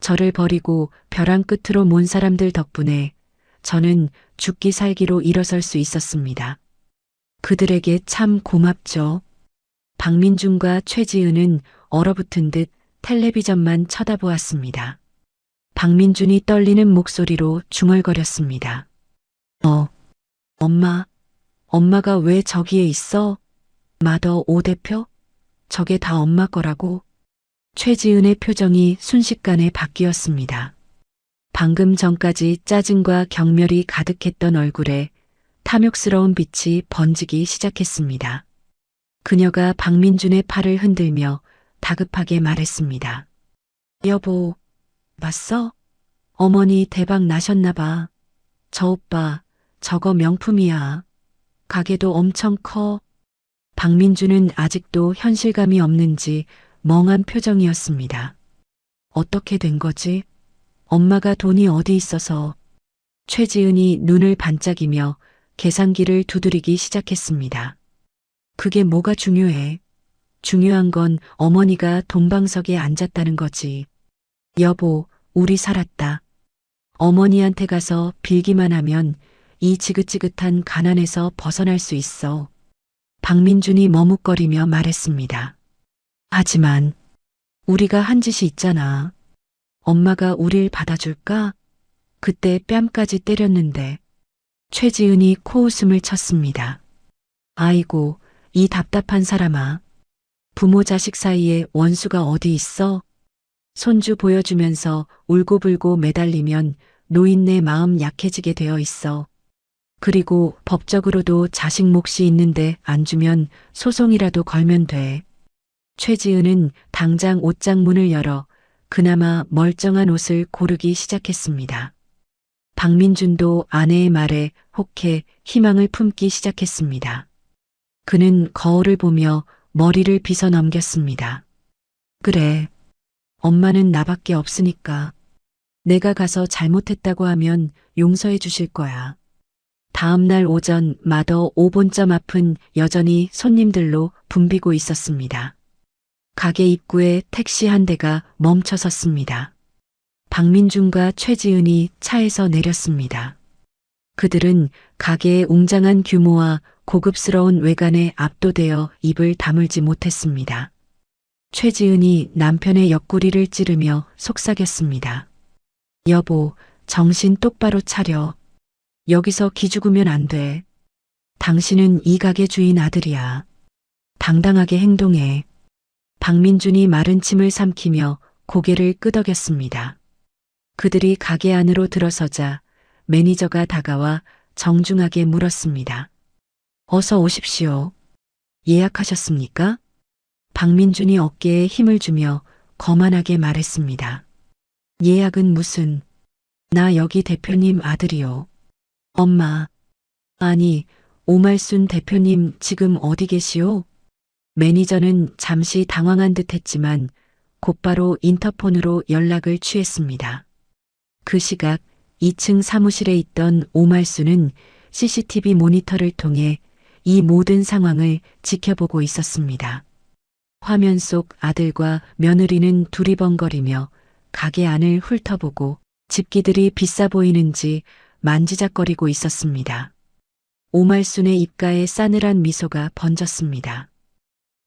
저를 버리고 벼랑 끝으로 몬 사람들 덕분에 저는 죽기 살기로 일어설 수 있었습니다. 그들에게 참 고맙죠. 박민준과 최지은은 얼어붙은 듯 텔레비전만 쳐다보았습니다. 박민준이 떨리는 목소리로 중얼거렸습니다. 엄마가 왜 저기에 있어? 마더 오 대표? 저게 다 엄마 거라고? 최지은의 표정이 순식간에 바뀌었습니다. 방금 전까지 짜증과 경멸이 가득했던 얼굴에 탐욕스러운 빛이 번지기 시작했습니다. 그녀가 박민준의 팔을 흔들며 다급하게 말했습니다. 여보, 봤어? 어머니 대박 나셨나 봐. 저 오빠, 저거 명품이야. 가게도 엄청 커. 박민준은 아직도 현실감이 없는지 멍한 표정이었습니다. 어떻게 된 거지? 엄마가 돈이 어디 있어서. 최지은이 눈을 반짝이며 계산기를 두드리기 시작했습니다. 그게 뭐가 중요해? 중요한 건 어머니가 돈방석에 앉았다는 거지. 여보, 우리 살았다. 어머니한테 가서 빌기만 하면 이 지긋지긋한 가난에서 벗어날 수 있어. 박민준이 머뭇거리며 말했습니다. 하지만 우리가 한 짓이 있잖아. 엄마가 우릴 받아줄까? 그때 뺨까지 때렸는데. 최지은이 코웃음을 쳤습니다. 아이고, 이 답답한 사람아. 부모 자식 사이에 원수가 어디 있어? 손주 보여주면서 울고불고 매달리면 노인네 마음 약해지게 되어 있어. 그리고 법적으로도 자식 몫이 있는데 안 주면 소송이라도 걸면 돼. 최지은은 당장 옷장 문을 열어 그나마 멀쩡한 옷을 고르기 시작했습니다. 박민준도 아내의 말에 혹해 희망을 품기 시작했습니다. 그는 거울을 보며 머리를 빗어 넘겼습니다. 그래. 엄마는 나밖에 없으니까. 내가 가서 잘못했다고 하면 용서해 주실 거야. 다음 날 오전 마더 5본점 앞은 여전히 손님들로 붐비고 있었습니다. 가게 입구에 택시 한 대가 멈춰 섰습니다. 박민준과 최지은이 차에서 내렸습니다. 그들은 가게의 웅장한 규모와 고급스러운 외관에 압도되어 입을 다물지 못했습니다. 최지은이 남편의 옆구리를 찌르며 속삭였습니다. 여보, 정신 똑바로 차려. 여기서 기죽으면 안 돼. 당신은 이 가게 주인 아들이야. 당당하게 행동해. 박민준이 마른 침을 삼키며 고개를 끄덕였습니다. 그들이 가게 안으로 들어서자 매니저가 다가와 정중하게 물었습니다. 어서 오십시오. 예약하셨습니까? 박민준이 어깨에 힘을 주며 거만하게 말했습니다. 예약은 무슨? 나 여기 대표님 아들이요. 엄마. 아니, 오말순 대표님 지금 어디 계시오? 매니저는 잠시 당황한 듯 했지만 곧바로 인터폰으로 연락을 취했습니다. 그 시각 2층 사무실에 있던 오말순은 CCTV 모니터를 통해 이 모든 상황을 지켜보고 있었습니다. 화면 속 아들과 며느리는 두리번거리며 가게 안을 훑어보고 집기들이 비싸 보이는지 만지작거리고 있었습니다. 오말순의 입가에 싸늘한 미소가 번졌습니다.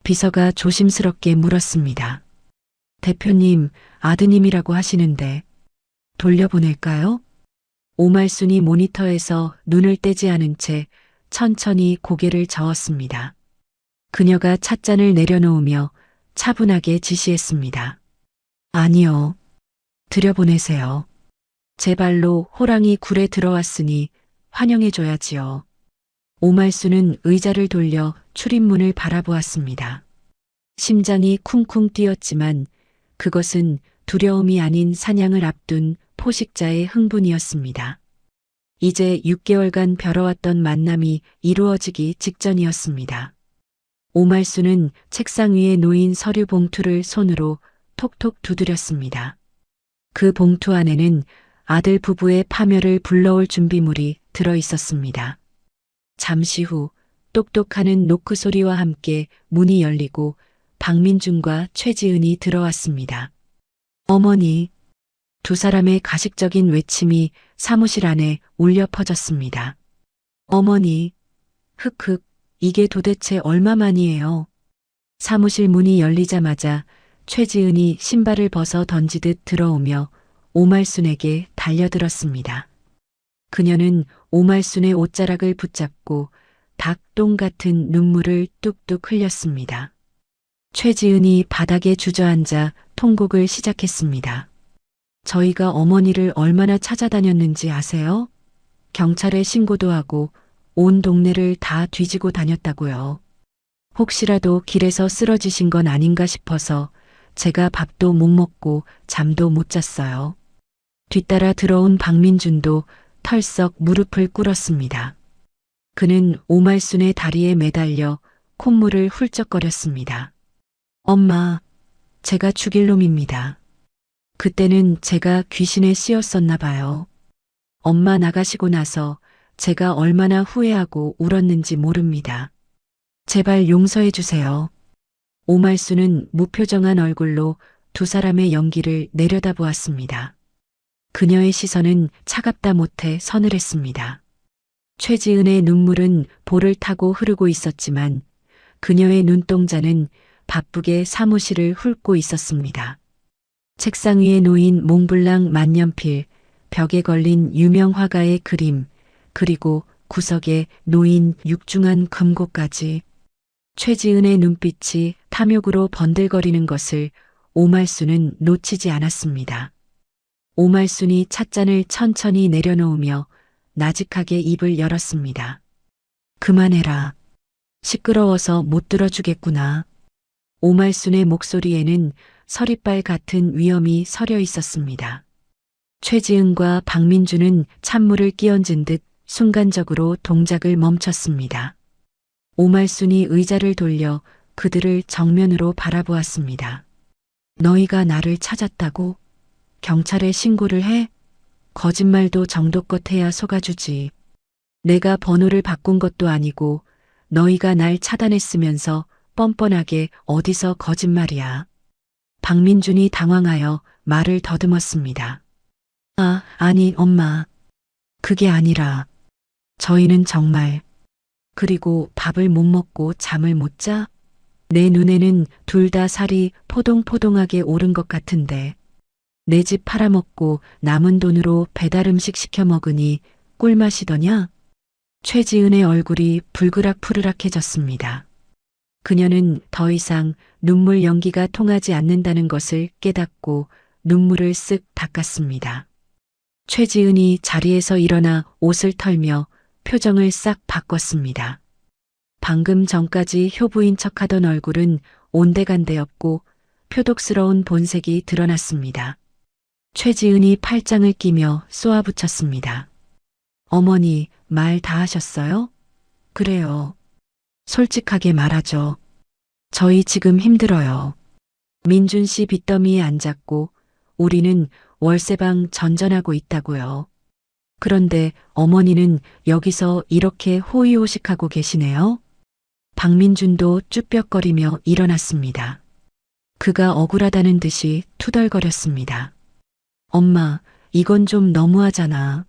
비서가 조심스럽게 물었습니다. 대표님, 아드님이라고 하시는데 돌려보낼까요? 오말순이 모니터에서 눈을 떼지 않은 채 천천히 고개를 저었습니다. 그녀가 찻잔을 내려놓으며 차분하게 지시했습니다. 아니요. 들여보내세요. 제 발로 호랑이 굴에 들어왔으니 환영해줘야지요. 오말순은 의자를 돌려 출입문을 바라보았습니다. 심장이 쿵쿵 뛰었지만 그것은 두려움이 아닌 사냥을 앞둔 포식자의 흥분이었습니다. 이제 6개월간 벼러왔던 만남이 이루어지기 직전이었습니다. 오말순은 책상 위에 놓인 서류 봉투를 손으로 톡톡 두드렸습니다. 그 봉투 안에는 아들 부부의 파멸을 불러올 준비물이 들어 있었습니다. 잠시 후 똑똑하는 노크 소리와 함께 문이 열리고 박민준과 최지은이 들어왔습니다. 어머니, 두 사람의 가식적인 외침이 사무실 안에 울려 퍼졌습니다. 어머니, 흑흑, 이게 도대체 얼마만이에요? 사무실 문이 열리자마자 최지은이 신발을 벗어 던지듯 들어오며 오말순에게 달려들었습니다. 그녀는 오말순의 옷자락을 붙잡고 닭똥 같은 눈물을 뚝뚝 흘렸습니다. 최지은이 바닥에 주저앉아 통곡을 시작했습니다. 저희가 어머니를 얼마나 찾아다녔는지 아세요? 경찰에 신고도 하고 온 동네를 다 뒤지고 다녔다고요. 혹시라도 길에서 쓰러지신 건 아닌가 싶어서 제가 밥도 못 먹고 잠도 못 잤어요. 뒤따라 들어온 박민준도 털썩 무릎을 꿇었습니다. 그는 오말순의 다리에 매달려 콧물을 훌쩍거렸습니다. 엄마, 제가 죽일 놈입니다. 그때는 제가 귀신에 씌었었나 봐요. 엄마 나가시고 나서 제가 얼마나 후회하고 울었는지 모릅니다. 제발 용서해 주세요. 오말순은 무표정한 얼굴로 두 사람의 연기를 내려다보았습니다. 그녀의 시선은 차갑다 못해 서늘했습니다. 최지은의 눈물은 볼을 타고 흐르고 있었지만 그녀의 눈동자는 바쁘게 사무실을 훑고 있었습니다. 책상 위에 놓인 몽블랑 만년필, 벽에 걸린 유명 화가의 그림, 그리고 구석에 놓인 육중한 금고까지. 최지은의 눈빛이 탐욕으로 번들거리는 것을 오말순은 놓치지 않았습니다. 오말순이 찻잔을 천천히 내려놓으며 나직하게 입을 열었습니다. 그만해라. 시끄러워서 못 들어주겠구나. 오말순의 목소리에는 서리빨 같은 위험이 서려 있었습니다. 최지은과 박민주는 찬물을 끼얹은 듯 순간적으로 동작을 멈췄습니다. 오말순이 의자를 돌려 그들을 정면으로 바라보았습니다. 너희가 나를 찾았다고? 경찰에 신고를 해? 거짓말도 정도껏 해야 속아주지. 내가 번호를 바꾼 것도 아니고 너희가 날 차단했으면서 뻔뻔하게 어디서 거짓말이야. 박민준이 당황하여 말을 더듬었습니다. 아니 엄마. 그게 아니라 저희는 정말 그리고 밥을 못 먹고 잠을 못 자? 내 눈에는 둘 다 살이 포동포동하게 오른 것 같은데 내 집 팔아먹고 남은 돈으로 배달음식 시켜 먹으니 꿀맛이더냐? 최지은의 얼굴이 불그락푸르락해졌습니다. 그녀는 더 이상 눈물 연기가 통하지 않는다는 것을 깨닫고 눈물을 쓱 닦았습니다. 최지은이 자리에서 일어나 옷을 털며 표정을 싹 바꿨습니다. 방금 전까지 효부인 척하던 얼굴은 온데간데없고 표독스러운 본색이 드러났습니다. 최지은이 팔짱을 끼며 쏘아붙였습니다. 어머니, 말 다 하셨어요? 그래요. 솔직하게 말하죠. 저희 지금 힘들어요. 민준 씨 빚더미에 앉았고 우리는 월세방 전전하고 있다고요. 그런데 어머니는 여기서 이렇게 호의호식하고 계시네요. 박민준도 쭈뼛거리며 일어났습니다. 그가 억울하다는 듯이 투덜거렸습니다. 엄마, 이건 좀 너무하잖아.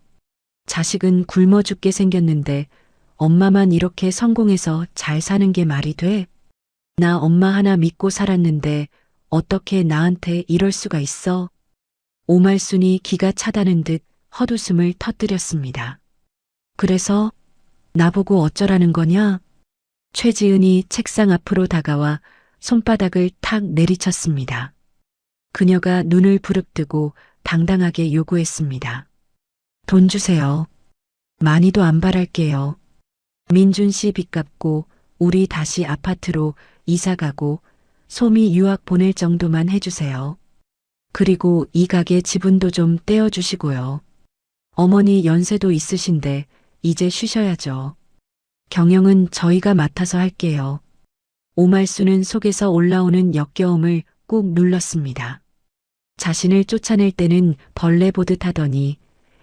자식은 굶어 죽게 생겼는데 엄마만 이렇게 성공해서 잘 사는 게 말이 돼? 나 엄마 하나 믿고 살았는데 어떻게 나한테 이럴 수가 있어? 오말순이 기가 차다는 듯 헛웃음을 터뜨렸습니다. 그래서 나보고 어쩌라는 거냐? 최지은이 책상 앞으로 다가와 손바닥을 탁 내리쳤습니다. 그녀가 눈을 부릅뜨고 당당하게 요구했습니다. 돈 주세요. 많이도 안 바랄게요. 민준 씨 빚 갚고 우리 다시 아파트로 이사 가고 소미 유학 보낼 정도만 해주세요. 그리고 이 가게 지분도 좀 떼어주시고요. 어머니 연세도 있으신데 이제 쉬셔야죠. 경영은 저희가 맡아서 할게요. 오말수는 속에서 올라오는 역겨움을 꾹 눌렀습니다. 자신을 쫓아낼 때는 벌레 보듯 하더니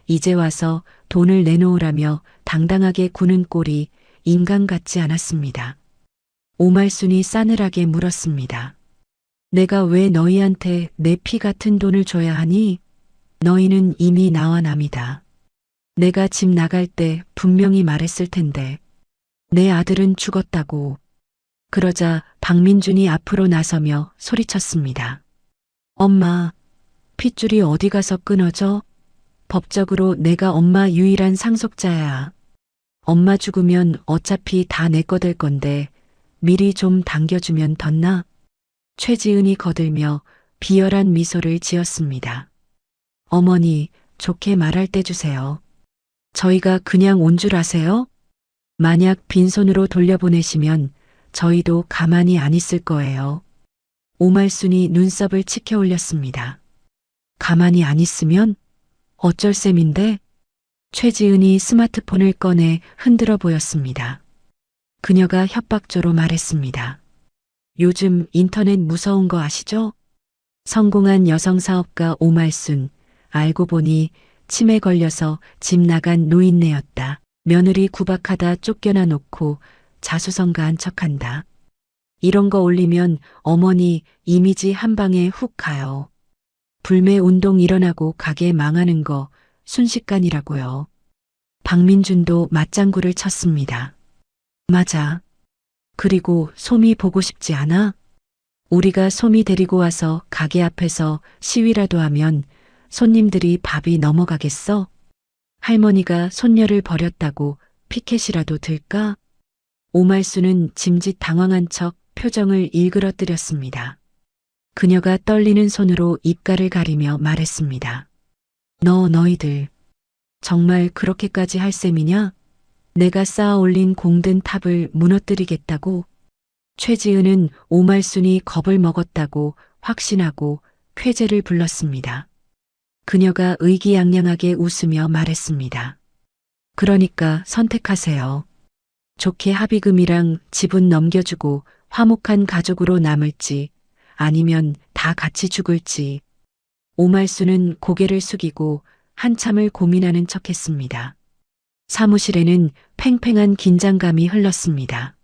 이제 와서 돈을 내놓으라며 당당하게 구는 꼴이 인간 같지 않았습니다. 오말순이 싸늘하게 물었습니다. 내가 왜 너희한테 내 피 같은 돈을 줘야 하니? 너희는 이미 나와 남이다. 내가 집 나갈 때 분명히 말했을 텐데 내 아들은 죽었다고. 그러자 박민준이 앞으로 나서며 소리쳤습니다. 엄마, 핏줄이 어디 가서 끊어져? 법적으로 내가 엄마 유일한 상속자야. 엄마 죽으면 어차피 다 내 거 될 건데 미리 좀 당겨주면 덧나? 최지은이 거들며 비열한 미소를 지었습니다. 어머니, 좋게 말할 때 주세요. 저희가 그냥 온 줄 아세요? 만약 빈손으로 돌려보내시면 저희도 가만히 안 있을 거예요. 오말순이 눈썹을 치켜 올렸습니다. 가만히 안 있으면? 어쩔 셈인데? 최지은이 스마트폰을 꺼내 흔들어 보였습니다. 그녀가 협박조로 말했습니다. 요즘 인터넷 무서운 거 아시죠? 성공한 여성 사업가 오말순, 알고 보니 치매 걸려서 집 나간 노인네였다. 며느리 구박하다 쫓겨나 놓고 자수성가한 척한다. 이런 거 올리면 어머니 이미지 한 방에 훅 가요. 불매 운동 일어나고 가게 망하는 거 순식간이라고요. 박민준도 맞장구를 쳤습니다. 맞아. 그리고 소미 보고 싶지 않아? 우리가 소미 데리고 와서 가게 앞에서 시위라도 하면 손님들이 밥이 넘어가겠어? 할머니가 손녀를 버렸다고 피켓이라도 들까? 오말수는 짐짓 당황한 척 표정을 일그러뜨렸습니다. 그녀가 떨리는 손으로 입가를 가리며 말했습니다. 너희들 정말 그렇게까지 할 셈이냐? 내가 쌓아 올린 공든 탑을 무너뜨리겠다고? 최지은은 오말순이 겁을 먹었다고 확신하고 쾌재를 불렀습니다. 그녀가 의기양양하게 웃으며 말했습니다. 그러니까 선택하세요. 좋게 합의금이랑 집은 넘겨주고 화목한 가족으로 남을지 아니면 다 같이 죽을지. 오말수는 고개를 숙이고 한참을 고민하는 척했습니다. 사무실에는 팽팽한 긴장감이 흘렀습니다.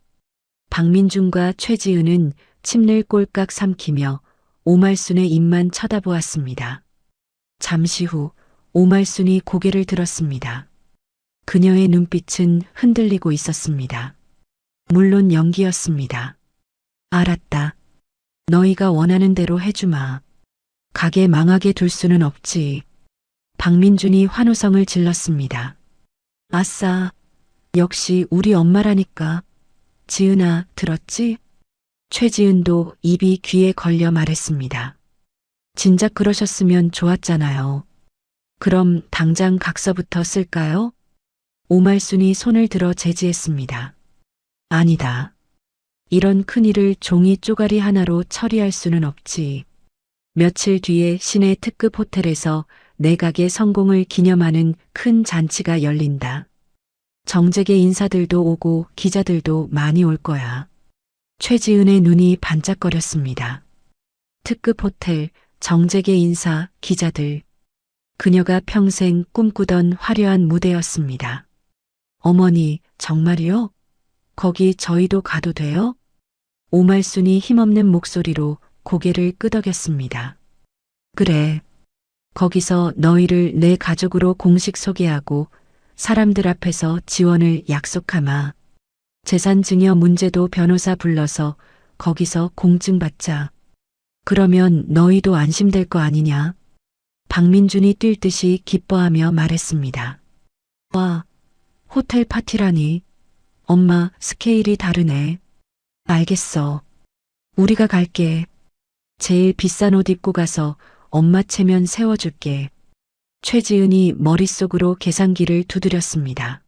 박민준과 최지은은 침을 꼴깍 삼키며 오말순의 입만 쳐다보았습니다. 잠시 후 오말순이 고개를 들었습니다. 그녀의 눈빛은 흔들리고 있었습니다. 물론 연기였습니다. 알았다. 너희가 원하는 대로 해주마. 가게 망하게 둘 수는 없지. 박민준이 환호성을 질렀습니다. 아싸. 역시 우리 엄마라니까. 지은아, 들었지? 최지은도 입이 귀에 걸려 말했습니다. 진작 그러셨으면 좋았잖아요. 그럼 당장 각서부터 쓸까요? 오말순이 손을 들어 제지했습니다. 아니다. 이런 큰일을 종이 쪼가리 하나로 처리할 수는 없지. 며칠 뒤에 시내 특급 호텔에서 내 가게 성공을 기념하는 큰 잔치가 열린다. 정재계 인사들도 오고 기자들도 많이 올 거야. 최지은의 눈이 반짝거렸습니다. 특급 호텔, 정재계 인사, 기자들. 그녀가 평생 꿈꾸던 화려한 무대였습니다. 어머니, 정말이요? 거기 저희도 가도 돼요? 오말순이 힘없는 목소리로 고개를 끄덕였습니다. 그래. 거기서 너희를 내 가족으로 공식 소개하고 사람들 앞에서 지원을 약속하마. 재산 증여 문제도 변호사 불러서 거기서 공증받자. 그러면 너희도 안심될 거 아니냐? 박민준이 뛸 듯이 기뻐하며 말했습니다. 와, 호텔 파티라니. 엄마, 스케일이 다르네. 알겠어. 우리가 갈게. 제일 비싼 옷 입고 가서 엄마 체면 세워줄게. 최지은이 머릿속으로 계산기를 두드렸습니다.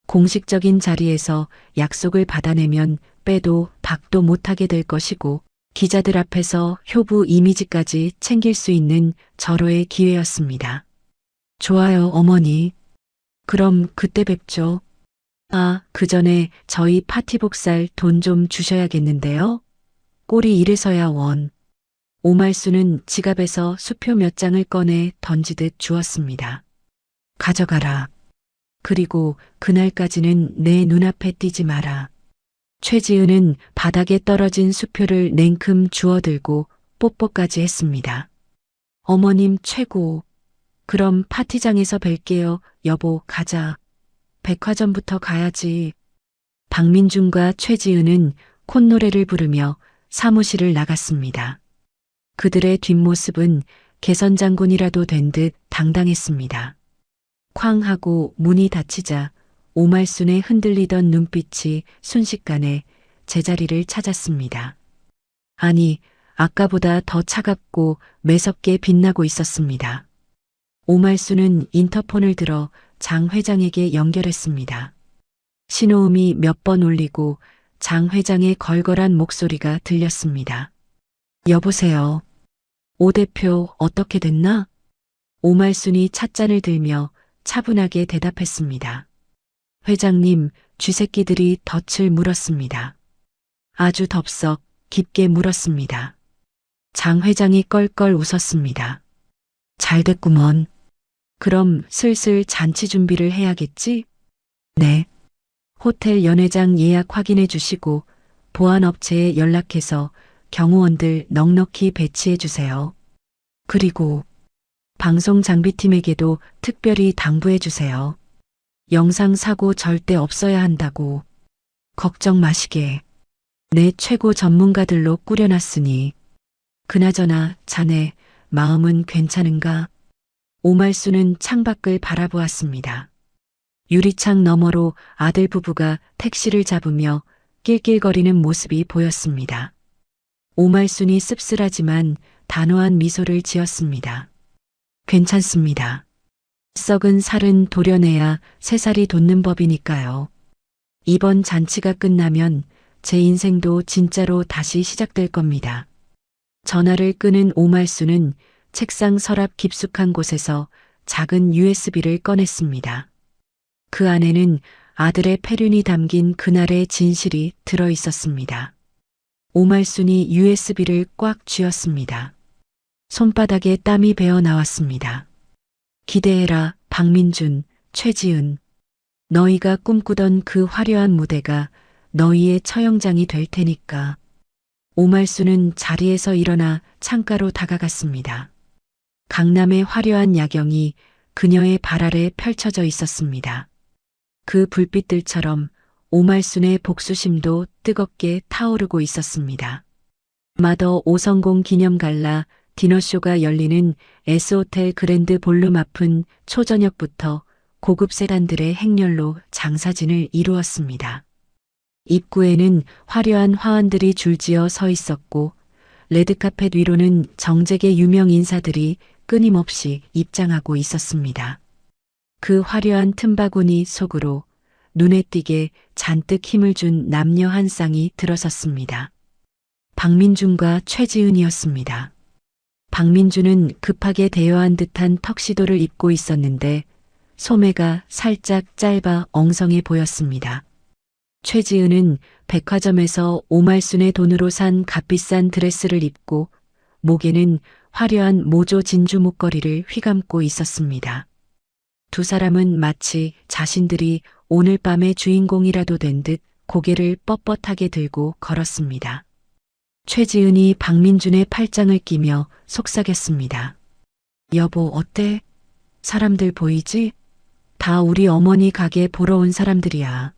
공식적인 자리에서 약속을 받아내면 빼도 박도 못하게 될 것이고 기자들 앞에서 효부 이미지까지 챙길 수 있는 절호의 기회였습니다. 좋아요, 어머니. 그럼 그때 뵙죠. 아, 그 전에 저희 파티복 살 돈 좀 주셔야겠는데요. 꼴이 이래서야 원. 오말수는 지갑에서 수표 몇 장을 꺼내 던지듯 주었습니다. 가져가라. 그리고 그날까지는 내 눈앞에 띄지 마라. 최지은은 바닥에 떨어진 수표를 냉큼 주워들고 뽀뽀까지 했습니다. 어머님 최고. 그럼 파티장에서 뵐게요. 여보, 가자. 백화점부터 가야지. 박민준과 최지은은 콧노래를 부르며 사무실을 나갔습니다. 그들의 뒷모습은 개선장군이라도 된 듯 당당했습니다. 쾅 하고 문이 닫히자 오말순의 흔들리던 눈빛이 순식간에 제자리를 찾았습니다. 아니, 아까보다 더 차갑고 매섭게 빛나고 있었습니다. 오말순은 인터폰을 들어 장 회장에게 연결했습니다. 신호음이 몇 번 울리고 장 회장의 걸걸한 목소리가 들렸습니다. 여보세요. 오 대표 어떻게 됐나? 오말순이 찻잔을 들며 차분하게 대답했습니다. 회장님, 쥐새끼들이 덫을 물었습니다. 아주 덥석 깊게 물었습니다. 장 회장이 껄껄 웃었습니다. 잘 됐구먼. 그럼 슬슬 잔치 준비를 해야겠지? 네. 호텔 연회장 예약 확인해 주시고 보안업체에 연락해서 경호원들 넉넉히 배치해 주세요. 그리고 방송 장비팀에게도 특별히 당부해 주세요. 영상 사고 절대 없어야 한다고. 걱정 마시게. 내 최고 전문가들로 꾸려놨으니. 그나저나 자네 마음은 괜찮은가? 오말수는 창밖을 바라보았습니다. 유리창 너머로 아들 부부가 택시를 잡으며 낄낄거리는 모습이 보였습니다. 오말순이 씁쓸하지만 단호한 미소를 지었습니다. 괜찮습니다. 썩은 살은 도려내야 새살이 돋는 법이니까요. 이번 잔치가 끝나면 제 인생도 진짜로 다시 시작될 겁니다. 전화를 끄는 오말수는 책상 서랍 깊숙한 곳에서 작은 USB를 꺼냈습니다. 그 안에는 아들의 폐륜이 담긴 그날의 진실이 들어 있었습니다. 오말순이 USB를 꽉 쥐었습니다. 손바닥에 땀이 배어 나왔습니다. 기대해라, 박민준, 최지은. 너희가 꿈꾸던 그 화려한 무대가 너희의 처형장이 될 테니까. 오말수는 자리에서 일어나 창가로 다가갔습니다. 강남의 화려한 야경이 그녀의 발 아래 펼쳐져 있었습니다. 그 불빛들처럼 오말순의 복수심도 뜨겁게 타오르고 있었습니다. 마더 5성공 기념갈라 디너쇼가 열리는 S호텔 그랜드 볼룸 앞은 초저녁부터 고급 세단들의 행렬로 장사진을 이루었습니다. 입구에는 화려한 화환들이 줄지어 서 있었고 레드카펫 위로는 정재계 유명 인사들이 끊임없이 입장하고 있었습니다. 그 화려한 틈바구니 속으로 눈에 띄게 잔뜩 힘을 준 남녀 한 쌍이 들어섰습니다. 박민준과 최지은이었습니다. 박민준은 급하게 대여한 듯한 턱시도를 입고 있었는데 소매가 살짝 짧아 엉성해 보였습니다. 최지은은 백화점에서 오말순의 돈으로 산 값비싼 드레스를 입고 목에는 화려한 모조 진주 목걸이를 휘감고 있었습니다. 두 사람은 마치 자신들이 오늘 밤의 주인공이라도 된 듯 고개를 뻣뻣하게 들고 걸었습니다. 최지은이 박민준의 팔짱을 끼며 속삭였습니다. 여보, 어때? 사람들 보이지? 다 우리 어머니 가게 보러 온 사람들이야.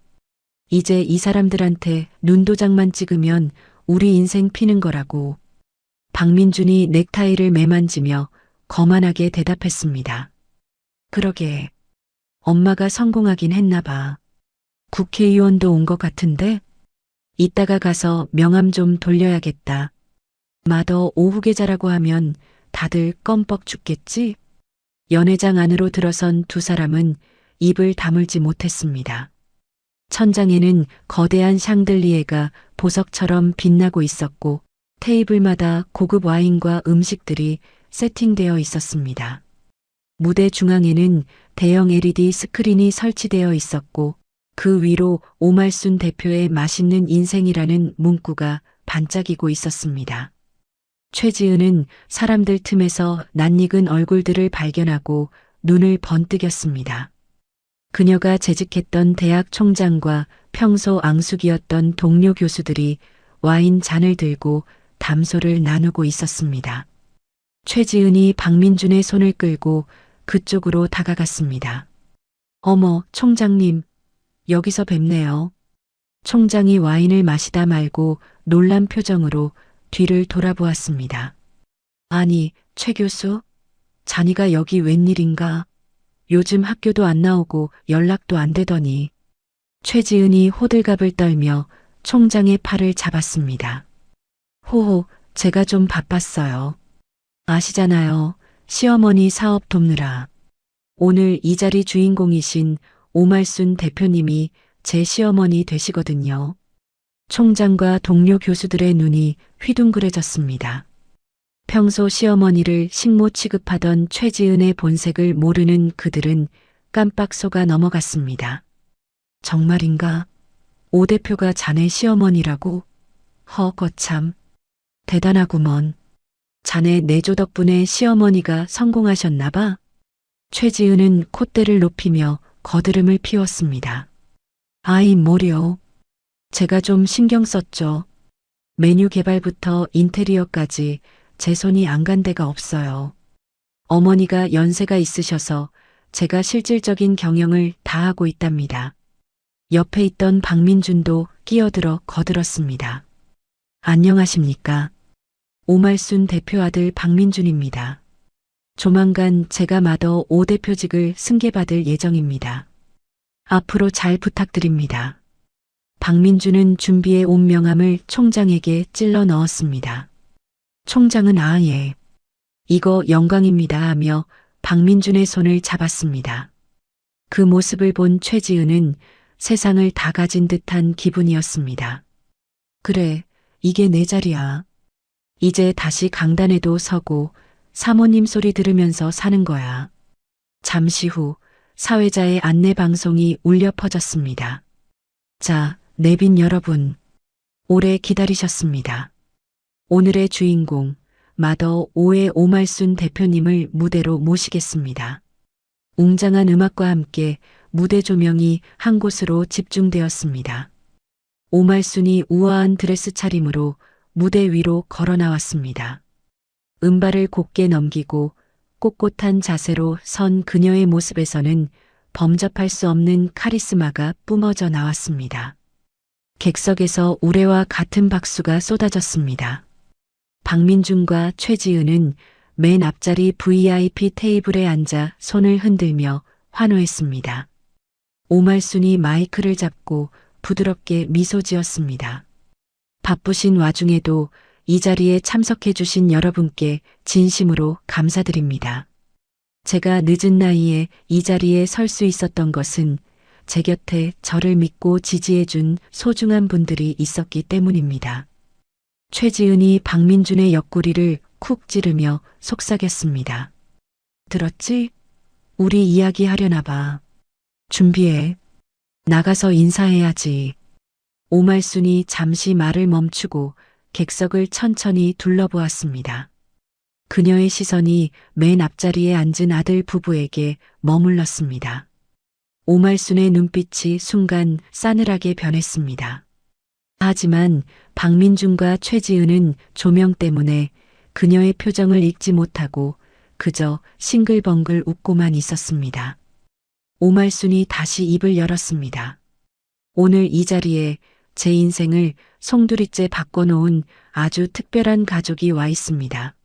이제 이 사람들한테 눈도장만 찍으면 우리 인생 피는 거라고. 박민준이 넥타이를 매만지며 거만하게 대답했습니다. 그러게. 엄마가 성공하긴 했나 봐. 국회의원도 온 것 같은데? 이따가 가서 명함 좀 돌려야겠다. 마더 오후 계좌라고 하면 다들 껌뻑 죽겠지? 연회장 안으로 들어선 두 사람은 입을 다물지 못했습니다. 천장에는 거대한 샹들리에가 보석처럼 빛나고 있었고 테이블마다 고급 와인과 음식들이 세팅되어 있었습니다. 무대 중앙에는 대형 LED 스크린이 설치되어 있었고 그 위로 오말순 대표의 맛있는 인생이라는 문구가 반짝이고 있었습니다. 최지은은 사람들 틈에서 낯익은 얼굴들을 발견하고 눈을 번뜩였습니다. 그녀가 재직했던 대학 총장과 평소 앙숙이었던 동료 교수들이 와인 잔을 들고 담소를 나누고 있었습니다. 최지은이 박민준의 손을 끌고 그쪽으로 다가갔습니다. 어머, 총장님, 여기서 뵙네요. 총장이 와인을 마시다 말고 놀란 표정으로 뒤를 돌아보았습니다. 아니, 최 교수? 자니가 여기 웬일인가? 요즘 학교도 안 나오고 연락도 안 되더니. 최지은이 호들갑을 떨며 총장의 팔을 잡았습니다. 호호, 제가 좀 바빴어요. 아시잖아요. 시어머니 사업 돕느라. 오늘 이 자리 주인공이신 오말순 대표님이 제 시어머니 되시거든요. 총장과 동료 교수들의 눈이 휘둥그레졌습니다. 평소 시어머니를 식모 취급하던 최지은의 본색을 모르는 그들은 깜빡 속아 넘어갔습니다. 정말인가? 오 대표가 자네 시어머니라고? 거참. 대단하구먼. 자네 내조 덕분에 시어머니가 성공하셨나 봐? 최지은은 콧대를 높이며 거드름을 피웠습니다. 아이 뭐려. 제가 좀 신경 썼죠. 메뉴 개발부터 인테리어까지 제 손이 안 간 데가 없어요. 어머니가 연세가 있으셔서 제가 실질적인 경영을 다 하고 있답니다. 옆에 있던 박민준도 끼어들어 거들었습니다. 안녕하십니까. 오말순 대표 아들 박민준입니다. 조만간 제가 마더 5대표직을 승계받을 예정입니다. 앞으로 잘 부탁드립니다. 박민준은 준비해 온 명함을 총장에게 찔러 넣었습니다. 총장은 아예 이거 영광입니다 하며 박민준의 손을 잡았습니다. 그 모습을 본 최지은은 세상을 다 가진 듯한 기분이었습니다. 그래, 이게 내 자리야. 이제 다시 강단에도 서고 사모님 소리 들으면서 사는 거야. 잠시 후 사회자의 안내 방송이 울려 퍼졌습니다. 자, 내빈 여러분. 오래 기다리셨습니다. 오늘의 주인공, 마더 오의 오말순 대표님을 무대로 모시겠습니다. 웅장한 음악과 함께 무대 조명이 한 곳으로 집중되었습니다. 오말순이 우아한 드레스 차림으로 무대 위로 걸어 나왔습니다. 음발을 곧게 넘기고 꼿꼿한 자세로 선 그녀의 모습에서는 범접할 수 없는 카리스마가 뿜어져 나왔습니다. 객석에서 우레와 같은 박수가 쏟아졌습니다. 박민준과 최지은은 맨 앞자리 VIP 테이블에 앉아 손을 흔들며 환호했습니다. 오말순이 마이크를 잡고 부드럽게 미소 지었습니다. 바쁘신 와중에도 이 자리에 참석해 주신 여러분께 진심으로 감사드립니다. 제가 늦은 나이에 이 자리에 설 수 있었던 것은 제 곁에 저를 믿고 지지해 준 소중한 분들이 있었기 때문입니다. 최지은이 박민준의 옆구리를 쿡 찌르며 속삭였습니다. 들었지? 우리 이야기 하려나 봐. 준비해. 나가서 인사해야지. 오말순이 잠시 말을 멈추고 객석을 천천히 둘러보았습니다. 그녀의 시선이 맨 앞자리에 앉은 아들 부부에게 머물렀습니다. 오말순의 눈빛이 순간 싸늘하게 변했습니다. 하지만 박민준과 최지은은 조명 때문에 그녀의 표정을 읽지 못하고 그저 싱글벙글 웃고만 있었습니다. 오말순이 다시 입을 열었습니다. 오늘 이 자리에 제 인생을 송두리째 바꿔놓은 아주 특별한 가족이 와 있습니다.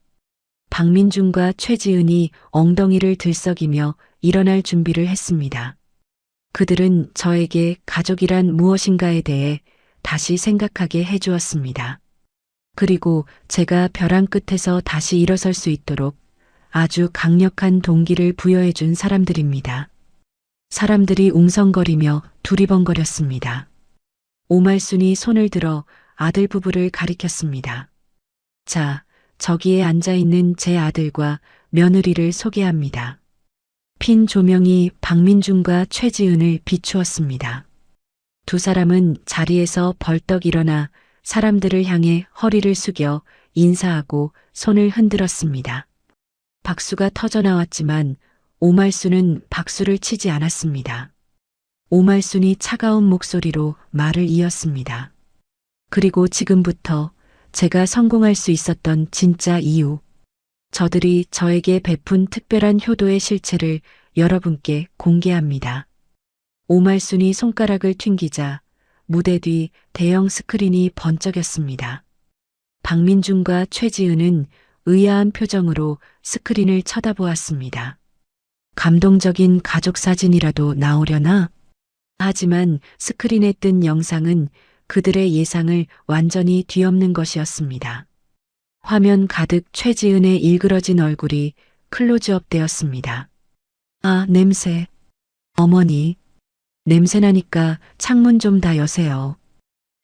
박민준과 최지은이 엉덩이를 들썩이며 일어날 준비를 했습니다. 그들은 저에게 가족이란 무엇인가에 대해 다시 생각하게 해주었습니다. 그리고 제가 벼랑 끝에서 다시 일어설 수 있도록 아주 강력한 동기를 부여해 준 사람들입니다. 사람들이 웅성거리며 두리번거렸습니다. 오말순이 손을 들어 아들 부부를 가리켰습니다. 자, 저기에 앉아있는 제 아들과 며느리를 소개합니다. 핀 조명이 박민준과 최지은을 비추었습니다. 두 사람은 자리에서 벌떡 일어나 사람들을 향해 허리를 숙여 인사하고 손을 흔들었습니다. 박수가 터져나왔지만 오말순은 박수를 치지 않았습니다. 오말순이 차가운 목소리로 말을 이었습니다. 그리고 지금부터 제가 성공할 수 있었던 진짜 이유, 저들이 저에게 베푼 특별한 효도의 실체를 여러분께 공개합니다. 오말순이 손가락을 튕기자 무대 뒤 대형 스크린이 번쩍였습니다. 박민준과 최지은은 의아한 표정으로 스크린을 쳐다보았습니다. 감동적인 가족 사진이라도 나오려나? 하지만 스크린에 뜬 영상은 그들의 예상을 완전히 뒤엎는 것이었습니다. 화면 가득 최지은의 일그러진 얼굴이 클로즈업 되었습니다. 아, 냄새. 어머니. 냄새나니까 창문 좀 다 여세요.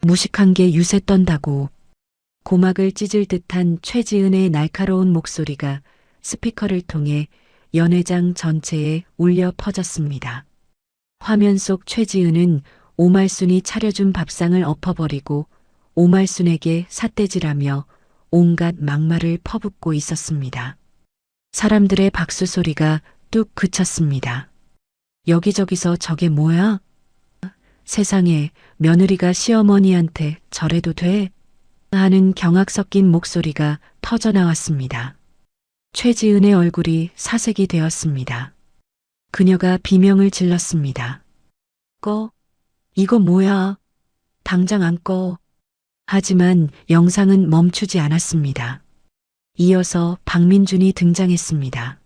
무식한 게 유세 떤다고. 고막을 찢을 듯한 최지은의 날카로운 목소리가 스피커를 통해 연회장 전체에 울려 퍼졌습니다. 화면 속 최지은은 오말순이 차려준 밥상을 엎어버리고 오말순에게 삿대질하며 온갖 막말을 퍼붓고 있었습니다. 사람들의 박수 소리가 뚝 그쳤습니다. 여기저기서 저게 뭐야? 세상에, 며느리가 시어머니한테 저래도 돼? 하는 경악 섞인 목소리가 터져나왔습니다. 최지은의 얼굴이 사색이 되었습니다. 그녀가 비명을 질렀습니다. 꺼? 이거 뭐야? 당장 안 꺼. 하지만 영상은 멈추지 않았습니다. 이어서 박민준이 등장했습니다.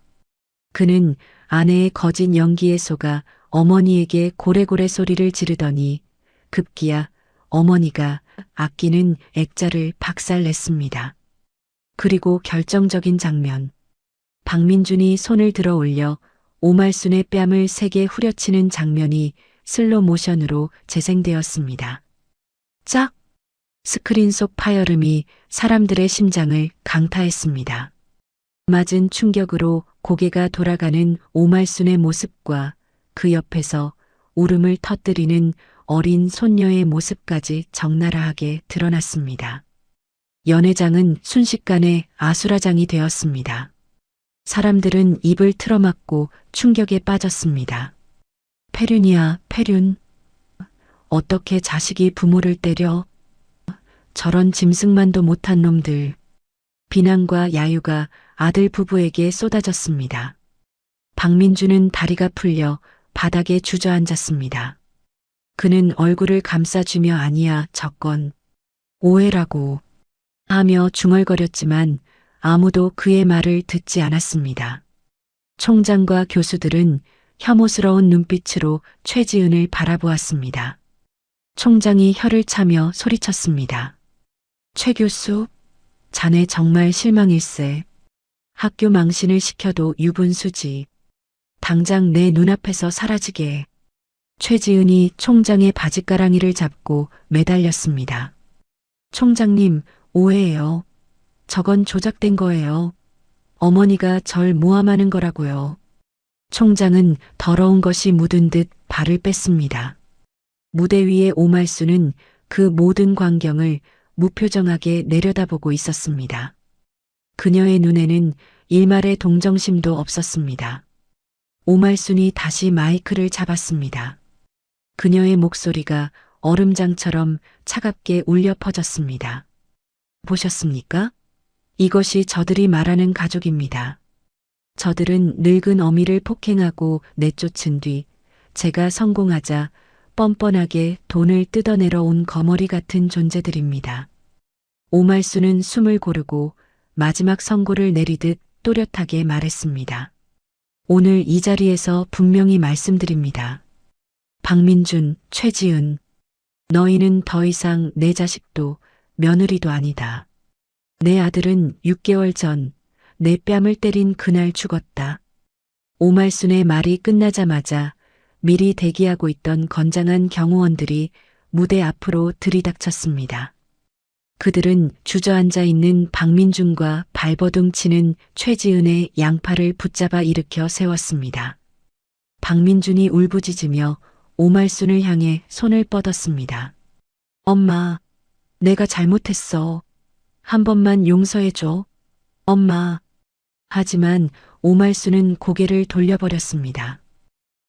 그는 아내의 거짓 연기에 속아 어머니에게 고래고래 소리를 지르더니 급기야 어머니가 아끼는 액자를 박살냈습니다. 그리고 결정적인 장면. 박민준이 손을 들어 올려 오말순의 뺨을 세게 후려치는 장면이 슬로 모션으로 재생되었습니다. 짝! 스크린 속 파열음이 사람들의 심장을 강타했습니다. 맞은 충격으로 고개가 돌아가는 오말순의 모습과 그 옆에서 울음을 터뜨리는 어린 손녀의 모습까지 적나라하게 드러났습니다. 연회장은 순식간에 아수라장이 되었습니다. 사람들은 입을 틀어막고 충격에 빠졌습니다. 페륜이야, 페륜. 어떻게 자식이 부모를 때려? 저런 짐승만도 못한 놈들. 비난과 야유가 아들 부부에게 쏟아졌습니다. 박민주는 다리가 풀려 바닥에 주저앉았습니다. 그는 얼굴을 감싸주며 아니야, 저건 오해라고 하며 중얼거렸지만 아무도 그의 말을 듣지 않았습니다. 총장과 교수들은 혐오스러운 눈빛으로 최지은을 바라보았습니다. 총장이 혀를 차며 소리쳤습니다. 최 교수, 자네 정말 실망일세. 학교 망신을 시켜도 유분수지. 당장 내 눈앞에서 사라지게. 최지은이 총장의 바짓가랑이를 잡고 매달렸습니다. 총장님, 오해예요. 저건 조작된 거예요. 어머니가 절 모함하는 거라고요. 총장은 더러운 것이 묻은 듯 발을 뺐습니다. 무대 위의 오말수는 그 모든 광경을 무표정하게 내려다보고 있었습니다. 그녀의 눈에는 일말의 동정심도 없었습니다. 오말순이 다시 마이크를 잡았습니다. 그녀의 목소리가 얼음장처럼 차갑게 울려 퍼졌습니다. 보셨습니까? 이것이 저들이 말하는 가족입니다. 저들은 늙은 어미를 폭행하고 내쫓은 뒤 제가 성공하자 뻔뻔하게 돈을 뜯어내러 온 거머리 같은 존재들입니다. 오말수는 숨을 고르고 마지막 선고를 내리듯 또렷하게 말했습니다. 오늘 이 자리에서 분명히 말씀드립니다. 박민준, 최지은, 너희는 더 이상 내 자식도 며느리도 아니다. 내 아들은 6개월 전 내 뺨을 때린 그날 죽었다. 오말순의 말이 끝나자마자 미리 대기하고 있던 건장한 경호원들이 무대 앞으로 들이닥쳤습니다. 그들은 주저앉아 있는 박민준과 발버둥 치는 최지은의 양팔을 붙잡아 일으켜 세웠습니다. 박민준이 울부짖으며 오말순을 향해 손을 뻗었습니다. 엄마, 내가 잘못했어. 한 번만 용서해줘. 엄마. 하지만 오말순은 고개를 돌려버렸습니다.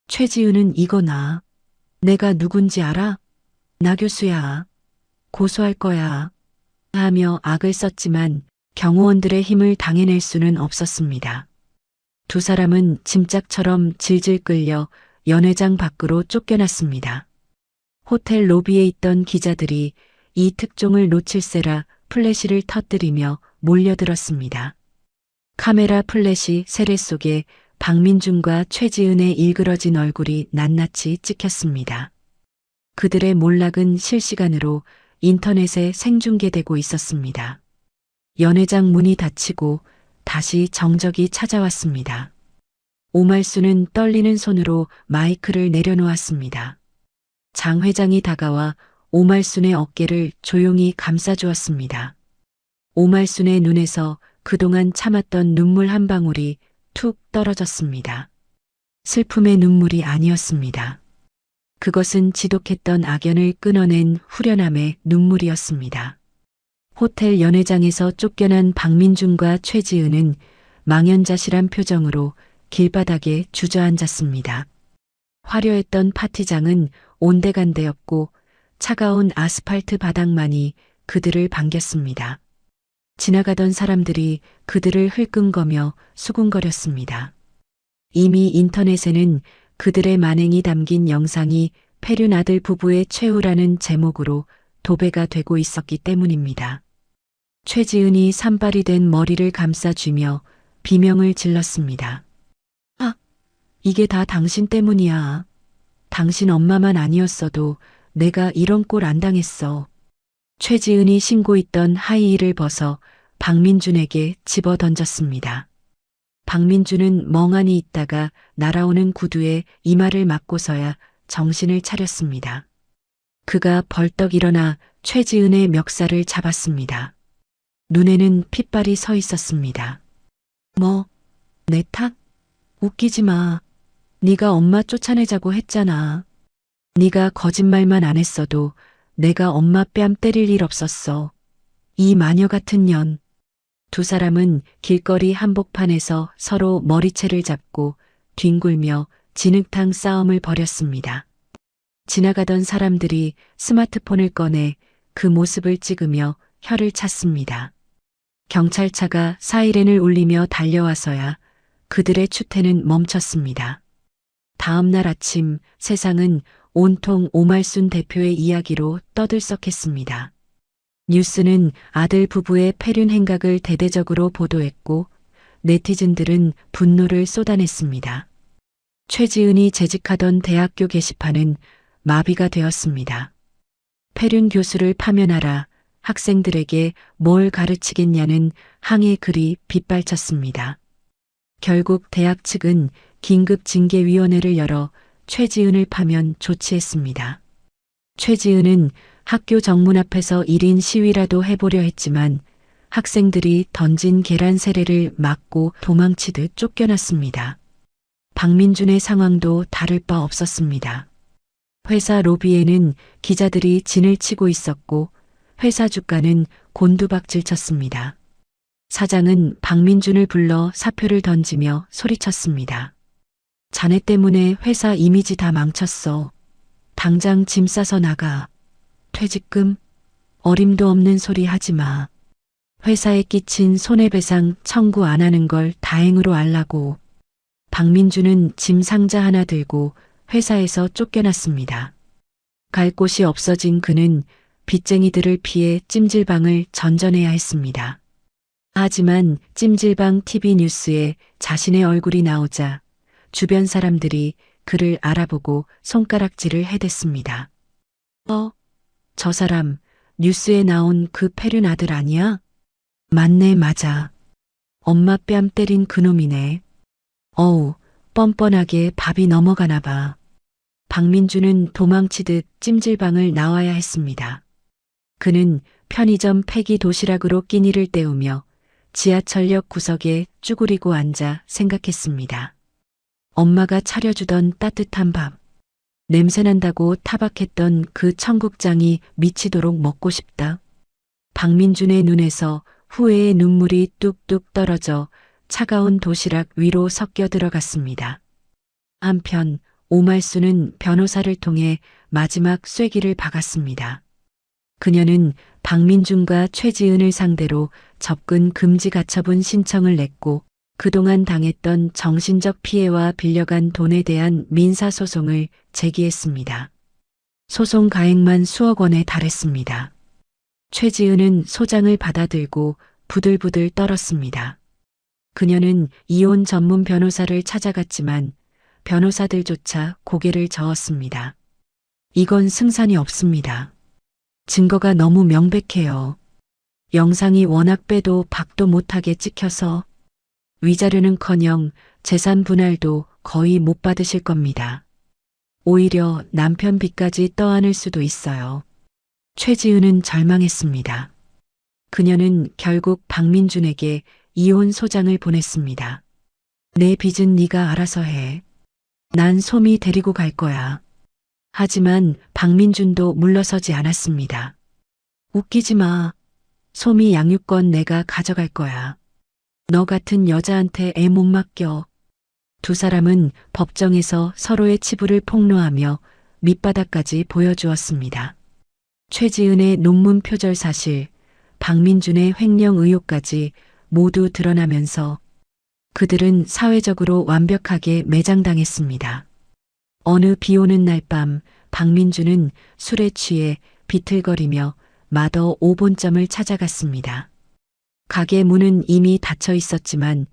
최지은은 이거나. 내가 누군지 알아? 나 교수야. 고소할 거야. 하며 악을 썼지만 경호원들의 힘을 당해낼 수는 없었습니다. 두 사람은 짐짝처럼 질질 끌려 연회장 밖으로 쫓겨났습니다. 호텔 로비에 있던 기자들이 이 특종을 놓칠세라 플래시를 터뜨리며 몰려들었습니다. 카메라 플래시 세례 속에 박민준과 최지은의 일그러진 얼굴이 낱낱이 찍혔습니다. 그들의 몰락은 실시간으로 인터넷에 생중계되고 있었습니다. 연회장 문이 닫히고 다시 정적이 찾아왔습니다. 오말수는 떨리는 손으로 마이크를 내려놓았습니다. 장 회장이 다가와 오말순의 어깨를 조용히 감싸주었습니다. 오말순의 눈에서 그동안 참았던 눈물 한 방울이 툭 떨어졌습니다. 슬픔의 눈물이 아니었습니다. 그것은 지독했던 악연을 끊어낸 후련함의 눈물이었습니다. 호텔 연회장에서 쫓겨난 박민준과 최지은은 망연자실한 표정으로 길바닥에 주저앉았습니다. 화려했던 파티장은 온데간데였고 차가운 아스팔트 바닥만이 그들을 반겼습니다. 지나가던 사람들이 그들을 흘끔거며 수군거렸습니다. 이미 인터넷에는 그들의 만행이 담긴 영상이 페륜 아들 부부의 최후라는 제목으로 도배가 되고 있었기 때문입니다. 최지은이 산발이 된 머리를 감싸쥐며 비명을 질렀습니다. 아, 이게 다 당신 때문이야. 당신 엄마만 아니었어도 내가 이런 꼴 안 당했어. 최지은이 신고 있던 하이힐을 벗어 박민준에게 집어 던졌습니다. 박민준은 멍하니 있다가 날아오는 구두에 이마를 맞고서야 정신을 차렸습니다. 그가 벌떡 일어나 최지은의 멱살을 잡았습니다. 눈에는 핏발이 서 있었습니다. 뭐, 내 탓? 웃기지 마. 네가 엄마 쫓아내자고 했잖아. 네가 거짓말만 안 했어도 내가 엄마 뺨 때릴 일 없었어. 이 마녀 같은 년. 두 사람은 길거리 한복판에서 서로 머리채를 잡고 뒹굴며 진흙탕 싸움을 벌였습니다. 지나가던 사람들이 스마트폰을 꺼내 그 모습을 찍으며 혀를 찼습니다. 경찰차가 사이렌을 울리며 달려와서야 그들의 추태는 멈췄습니다. 다음 날 아침 세상은 온통 오말순 대표의 이야기로 떠들썩했습니다. 뉴스는 아들 부부의 폐륜 행각을 대대적으로 보도했고 네티즌들은 분노를 쏟아냈습니다. 최지은이 재직하던 대학교 게시판은 마비가 되었습니다. 폐륜 교수를 파면하라, 학생들에게 뭘 가르치겠냐는 항의 글이 빗발쳤습니다. 결국 대학 측은 긴급 징계위원회를 열어 최지은을 파면 조치했습니다. 최지은은 학교 정문 앞에서 1인 시위라도 해보려 했지만 학생들이 던진 계란 세례를 맞고 도망치듯 쫓겨났습니다. 박민준의 상황도 다를 바 없었습니다. 회사 로비에는 기자들이 진을 치고 있었고 회사 주가는 곤두박질 쳤습니다. 사장은 박민준을 불러 사표를 던지며 소리쳤습니다. 자네 때문에 회사 이미지 다 망쳤어. 당장 짐 싸서 나가. 퇴직금? 어림도 없는 소리 하지 마. 회사에 끼친 손해배상 청구 안 하는 걸 다행으로 알라고. 박민준은 짐 상자 하나 들고 회사에서 쫓겨났습니다. 갈 곳이 없어진 그는 빚쟁이들을 피해 찜질방을 전전해야 했습니다. 하지만 찜질방 TV 뉴스에 자신의 얼굴이 나오자 주변 사람들이 그를 알아보고 손가락질을 해댔습니다. 저 사람 뉴스에 나온 그 폐륜 아들 아니야? 맞네, 맞아. 엄마 뺨 때린 그놈이네. 어우, 뻔뻔하게 밥이 넘어가나 봐. 박민준은 도망치듯 찜질방을 나와야 했습니다. 그는 편의점 폐기 도시락으로 끼니를 때우며 지하철역 구석에 쭈그리고 앉아 생각했습니다. 엄마가 차려주던 따뜻한 밥, 냄새난다고 타박했던 그 청국장이 미치도록 먹고 싶다. 박민준의 눈에서 후회의 눈물이 뚝뚝 떨어져 차가운 도시락 위로 섞여 들어갔습니다. 한편 오말수는 변호사를 통해 마지막 쐐기를 박았습니다. 그녀는 박민준과 최지은을 상대로 접근 금지 가처분 신청을 냈고 그동안 당했던 정신적 피해와 빌려간 돈에 대한 민사소송을 제기했습니다. 소송 가액만 수억 원에 달했습니다. 최지은은 소장을 받아들고 부들부들 떨었습니다. 그녀는 이혼 전문 변호사를 찾아갔지만 변호사들조차 고개를 저었습니다. 이건 승산이 없습니다. 증거가 너무 명백해요. 영상이 워낙 빼도 박도 못하게 찍혀서 위자료는커녕 재산 분할도 거의 못 받으실 겁니다. 오히려 남편 빚까지 떠안을 수도 있어요. 최지은은 절망했습니다. 그녀는 결국 박민준에게 이혼 소장을 보냈습니다. 내 빚은 네가 알아서 해. 난 솜이 데리고 갈 거야. 하지만 박민준도 물러서지 않았습니다. 웃기지 마. 솜이 양육권 내가 가져갈 거야. 너 같은 여자한테 애 못 맡겨. 두 사람은 법정에서 서로의 치부를 폭로하며 밑바닥까지 보여주었습니다. 최지은의 논문 표절 사실, 박민준의 횡령 의혹까지 모두 드러나면서 그들은 사회적으로 완벽하게 매장당했습니다. 어느 비 오는 날 밤 박민준은 술에 취해 비틀거리며 마더 5본점을 찾아갔습니다. 가게 문은 이미 닫혀 있었지만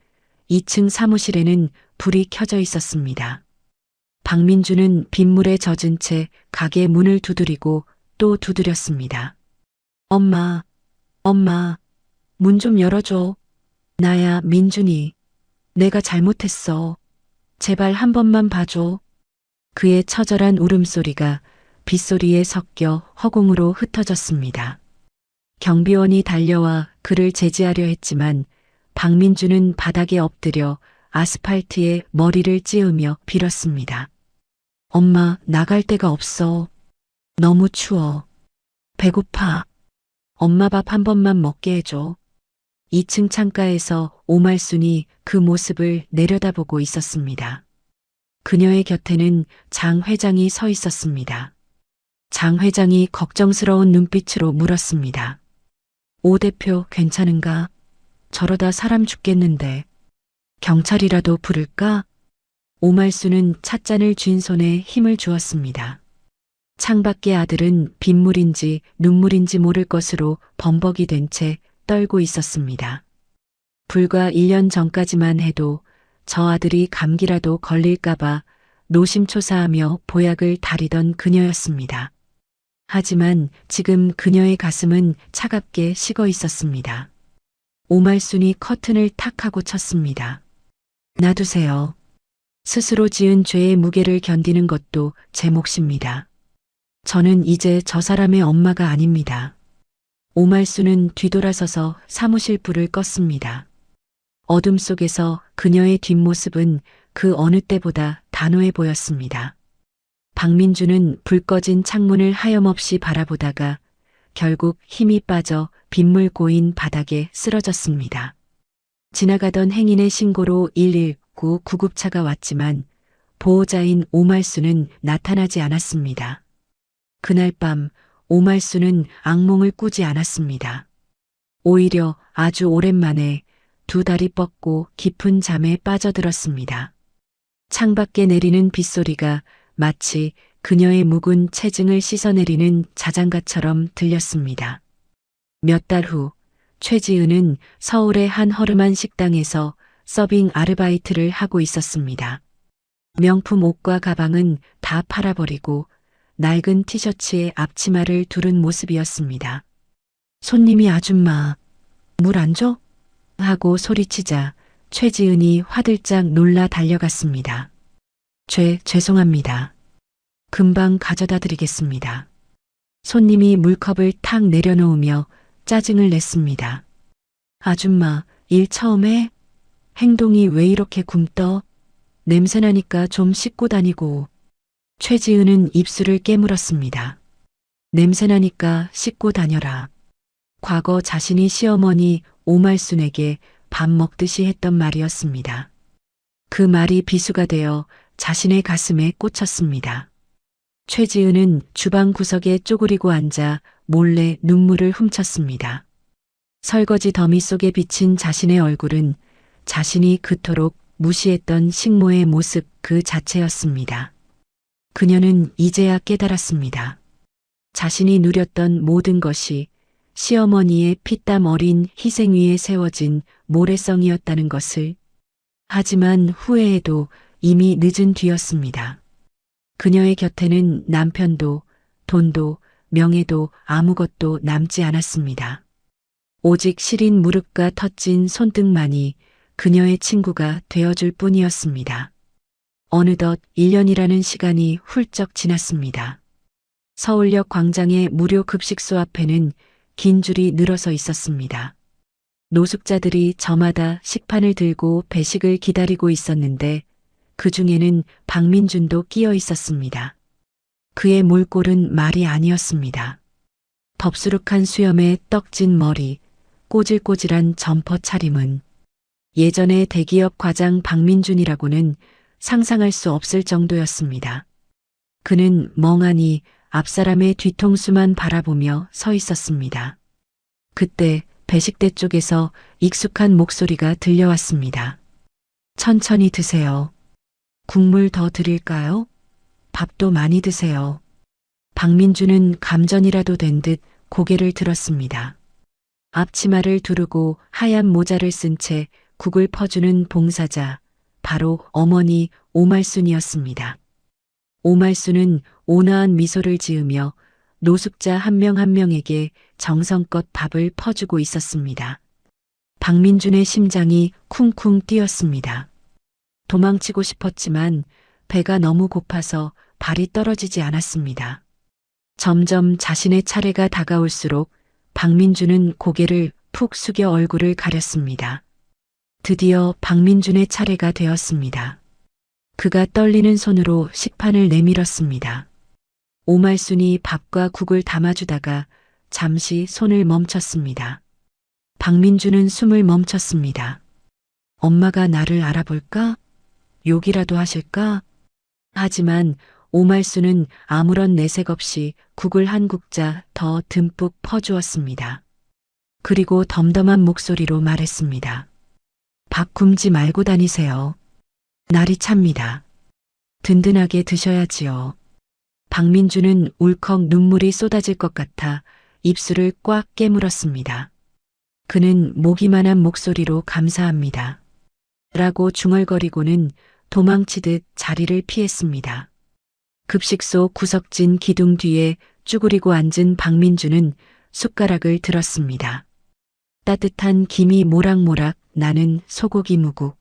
2층 사무실에는 불이 켜져 있었습니다. 박민준은 빗물에 젖은 채 가게 문을 두드리고 또 두드렸습니다. 엄마, 문 좀 열어줘. 나야, 민준이. 내가 잘못했어. 제발 한 번만 봐줘. 그의 처절한 울음소리가 빗소리에 섞여 허공으로 흩어졌습니다. 경비원이 달려와 그를 제지하려 했지만 박민주는 바닥에 엎드려 아스팔트에 머리를 찌으며 빌었습니다. 엄마, 나갈 데가 없어. 너무 추워. 배고파. 엄마 밥 한 번만 먹게 해줘. 2층 창가에서 오말순이 그 모습을 내려다보고 있었습니다. 그녀의 곁에는 장 회장이 서 있었습니다. 장 회장이 걱정스러운 눈빛으로 물었습니다. 오 대표 괜찮은가? 저러다 사람 죽겠는데. 경찰이라도 부를까? 오말순은 찻잔을 쥔 손에 힘을 주었습니다. 창밖의 아들은 빗물인지 눈물인지 모를 것으로 범벅이 된 채 떨고 있었습니다. 불과 1년 전까지만 해도 저 아들이 감기라도 걸릴까봐 노심초사하며 보약을 다리던 그녀였습니다. 하지만 지금 그녀의 가슴은 차갑게 식어 있었습니다. 오말순이 커튼을 탁 하고 쳤습니다. 놔두세요. 스스로 지은 죄의 무게를 견디는 것도 제 몫입니다. 저는 이제 저 사람의 엄마가 아닙니다. 오말순은 뒤돌아서서 사무실 불을 껐습니다. 어둠 속에서 그녀의 뒷모습은 그 어느 때보다 단호해 보였습니다. 박민주는 불 꺼진 창문을 하염없이 바라보다가 결국 힘이 빠져 빗물 고인 바닥에 쓰러졌습니다. 지나가던 행인의 신고로 119 구급차가 왔지만 보호자인 오말순은 나타나지 않았습니다. 그날 밤 오말순은 악몽을 꾸지 않았습니다. 오히려 아주 오랜만에 두 다리 뻗고 깊은 잠에 빠져들었습니다. 창밖에 내리는 빗소리가 마치 그녀의 묵은 체증을 씻어내리는 자장가처럼 들렸습니다. 몇 달 후 최지은은 서울의 한 허름한 식당에서 서빙 아르바이트를 하고 있었습니다. 명품 옷과 가방은 다 팔아버리고 낡은 티셔츠에 앞치마를 두른 모습이었습니다. 손님이 아줌마, 물 안 줘? 하고 소리치자 최지은이 화들짝 놀라 달려갔습니다. 죄송합니다. 금방 가져다 드리겠습니다. 손님이 물컵을 탁 내려놓으며 짜증을 냈습니다. 아줌마, 일 처음 해? 행동이 왜 이렇게 굼떠? 냄새나니까 좀 씻고 다니고. 최지은은 입술을 깨물었습니다. 냄새나니까 씻고 다녀라. 과거 자신이 시어머니 오말순에게 밥 먹듯이 했던 말이었습니다. 그 말이 비수가 되어 자신의 가슴에 꽂혔습니다. 최지은은 주방 구석에 쪼그리고 앉아 몰래 눈물을 훔쳤습니다. 설거지 더미 속에 비친 자신의 얼굴은 자신이 그토록 무시했던 식모의 모습 그 자체였습니다. 그녀는 이제야 깨달았습니다. 자신이 누렸던 모든 것이 시어머니의 피땀 어린 희생 위에 세워진 모래성이었다는 것을. 하지만 후회해도 이미 늦은 뒤였습니다. 그녀의 곁에는 남편도 돈도 명예도 아무것도 남지 않았습니다. 오직 시린 무릎과 터진 손등만이 그녀의 친구가 되어줄 뿐이었습니다. 어느덧 1년이라는 시간이 훌쩍 지났습니다. 서울역 광장의 무료 급식소 앞에는 긴 줄이 늘어서 있었습니다. 노숙자들이 저마다 식판을 들고 배식을 기다리고 있었는데 그 중에는 박민준도 끼어 있었습니다. 그의 몰골은 말이 아니었습니다. 덥수룩한 수염에 떡진 머리, 꼬질꼬질한 점퍼 차림은 예전의 대기업 과장 박민준이라고는 상상할 수 없을 정도였습니다. 그는 멍하니 앞사람의 뒤통수만 바라보며 서 있었습니다. 그때 배식대 쪽에서 익숙한 목소리가 들려왔습니다. 천천히 드세요. 국물 더 드릴까요? 밥도 많이 드세요. 박민주는 감전이라도 된 듯 고개를 들었습니다. 앞치마를 두르고 하얀 모자를 쓴 채 국을 퍼주는 봉사자, 바로 어머니 오말순이었습니다. 오말순은 온화한 미소를 지으며 노숙자 한 명 한 명에게 정성껏 밥을 퍼주고 있었습니다. 박민준의 심장이 쿵쿵 뛰었습니다. 도망치고 싶었지만 배가 너무 고파서 발이 떨어지지 않았습니다. 점점 자신의 차례가 다가올수록 박민준은 고개를 푹 숙여 얼굴을 가렸습니다. 드디어 박민준의 차례가 되었습니다. 그가 떨리는 손으로 식판을 내밀었습니다. 오말순이 밥과 국을 담아주다가 잠시 손을 멈췄습니다. 박민준은 숨을 멈췄습니다. 엄마가 나를 알아볼까? 욕이라도 하실까? 하지만 오말순은 아무런 내색 없이 국을 한 국자 더 듬뿍 퍼주었습니다. 그리고 덤덤한 목소리로 말했습니다. 밥 굶지 말고 다니세요. 날이 찹니다. 든든하게 드셔야지요. 박민주는 울컥 눈물이 쏟아질 것 같아 입술을 꽉 깨물었습니다. 그는 모기만한 목소리로 감사합니다. 라고 중얼거리고는 도망치듯 자리를 피했습니다. 급식소 구석진 기둥 뒤에 쭈그리고 앉은 박민주는 숟가락을 들었습니다. 따뜻한 김이 모락모락 나는 소고기 무국.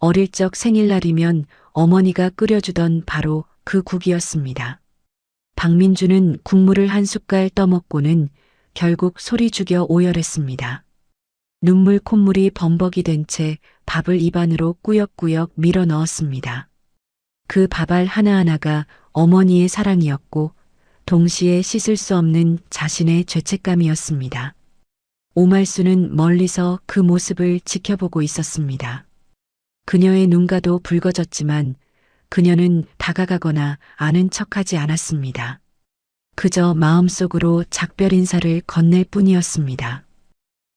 어릴 적 생일날이면 어머니가 끓여주던 바로 그 국이었습니다. 박민주는 국물을 한 숟갈 떠먹고는 결국 소리 죽여 오열했습니다. 눈물 콧물이 범벅이 된 채 밥을 입안으로 꾸역꾸역 밀어 넣었습니다. 그 밥알 하나하나가 어머니의 사랑이었고 동시에 씻을 수 없는 자신의 죄책감이었습니다. 오말수는 멀리서 그 모습을 지켜보고 있었습니다. 그녀의 눈가도 붉어졌지만 그녀는 다가가거나 아는 척하지 않았습니다. 그저 마음속으로 작별 인사를 건넬 뿐이었습니다.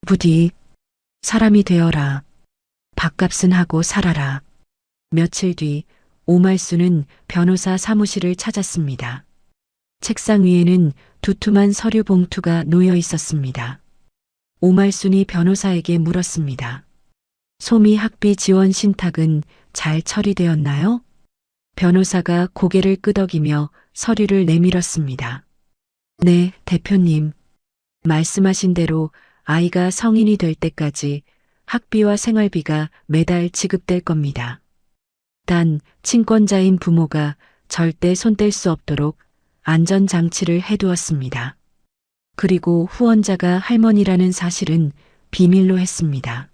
부디 사람이 되어라. 밥값은 하고 살아라. 며칠 뒤 오말수는 변호사 사무실을 찾았습니다. 책상 위에는 두툼한 서류 봉투가 놓여 있었습니다. 오말순이 변호사에게 물었습니다. 소미 학비 지원 신탁은 잘 처리되었나요? 변호사가 고개를 끄덕이며 서류를 내밀었습니다. 네, 대표님. 말씀하신 대로 아이가 성인이 될 때까지 학비와 생활비가 매달 지급될 겁니다. 단 친권자인 부모가 절대 손댈 수 없도록 안전장치를 해두었습니다. 그리고 후원자가 할머니라는 사실은 비밀로 했습니다.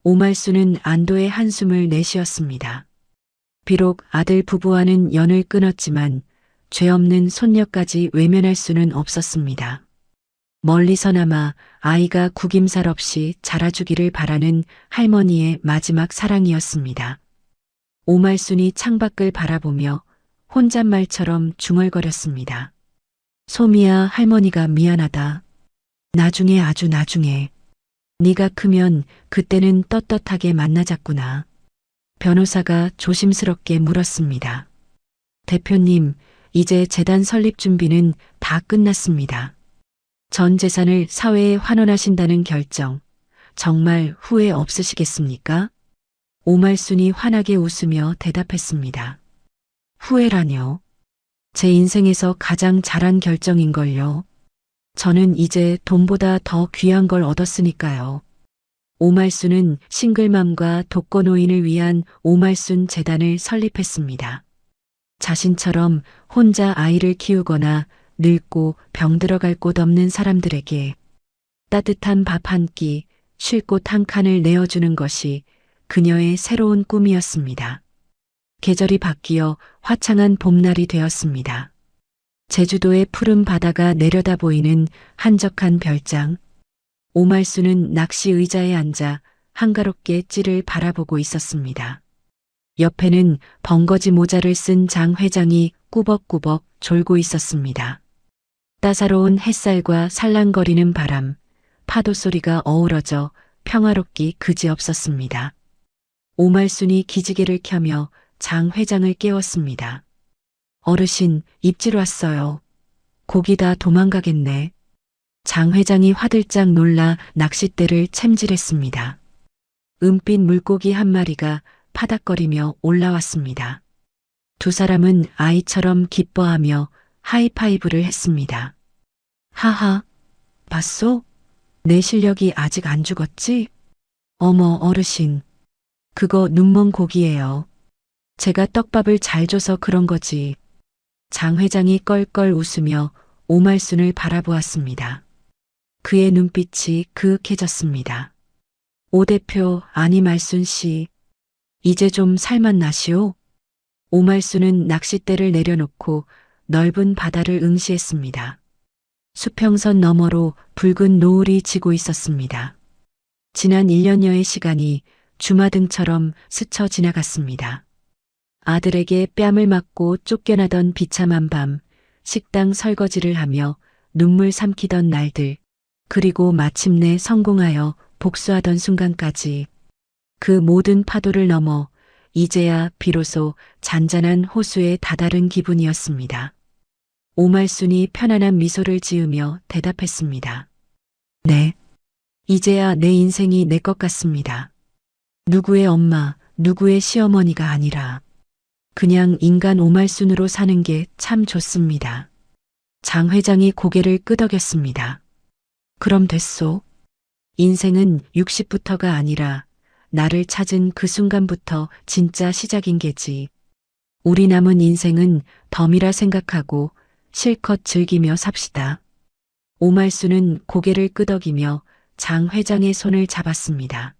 오말수는 안도의 한숨을 내쉬었습니다. 비록 아들 부부와는 연을 끊었지만 죄 없는 손녀까지 외면할 수는 없었습니다. 멀리서나마 아이가 구김살 없이 자라주기를 바라는 할머니의 마지막 사랑이었습니다. 오말순이 창밖을 바라보며 혼잣말처럼 중얼거렸습니다. 소미야, 할머니가 미안하다. 나중에, 아주 나중에. 네가 크면 그때는 떳떳하게 만나자꾸나. 변호사가 조심스럽게 물었습니다. 대표님, 이제 재단 설립 준비는 다 끝났습니다. 전 재산을 사회에 환원하신다는 결정, 정말 후회 없으시겠습니까? 오말순이 환하게 웃으며 대답했습니다. 후회라뇨? 제 인생에서 가장 잘한 결정인걸요. 저는 이제 돈보다 더 귀한 걸 얻었으니까요. 오말순은 싱글맘과 독거노인을 위한 오말순 재단을 설립했습니다. 자신처럼 혼자 아이를 키우거나 늙고 병들어갈 곳 없는 사람들에게 따뜻한 밥 한 끼, 쉴 곳 한 칸을 내어주는 것이 그녀의 새로운 꿈이었습니다. 계절이 바뀌어 화창한 봄날이 되었습니다. 제주도의 푸른 바다가 내려다 보이는 한적한 별장. 오말수는 낚시 의자에 앉아 한가롭게 찌를 바라보고 있었습니다. 옆에는 벙거지 모자를 쓴 장 회장이 꾸벅꾸벅 졸고 있었습니다. 따사로운 햇살과 살랑거리는 바람, 파도 소리가 어우러져 평화롭기 그지없었습니다. 오말순이 기지개를 켜며 장 회장을 깨웠습니다. 어르신, 입질 왔어요. 고기 다 도망가겠네. 장 회장이 화들짝 놀라 낚싯대를 챔질했습니다. 은빛 물고기 한 마리가 파닥거리며 올라왔습니다. 두 사람은 아이처럼 기뻐하며 하이파이브를 했습니다. 하하, 봤소? 내 실력이 아직 안 죽었지? 어머, 어르신. 그거 눈먼 고기예요. 제가 떡밥을 잘 줘서 그런 거지. 장 회장이 껄껄 웃으며 오말순을 바라보았습니다. 그의 눈빛이 그윽해졌습니다. 오 대표, 아니 말순 씨, 이제 좀 살맛나시오? 오말순은 낚싯대를 내려놓고 넓은 바다를 응시했습니다. 수평선 너머로 붉은 노을이 지고 있었습니다. 지난 1년여의 시간이 주마등처럼 스쳐 지나갔습니다. 아들에게 뺨을 맞고 쫓겨나던 비참한 밤, 식당 설거지를 하며 눈물 삼키던 날들, 그리고 마침내 성공하여 복수하던 순간까지 그 모든 파도를 넘어 이제야 비로소 잔잔한 호수에 다다른 기분이었습니다. 오말순이 편안한 미소를 지으며 대답했습니다. 네. 이제야 내 인생이 내 것 같습니다. 누구의 엄마, 누구의 시어머니가 아니라 그냥 인간 오말순으로 사는 게 참 좋습니다. 장 회장이 고개를 끄덕였습니다. 그럼 됐소. 인생은 60부터가 아니라 나를 찾은 그 순간부터 진짜 시작인 게지. 우리 남은 인생은 덤이라 생각하고 실컷 즐기며 삽시다. 오말순은 고개를 끄덕이며 장 회장의 손을 잡았습니다.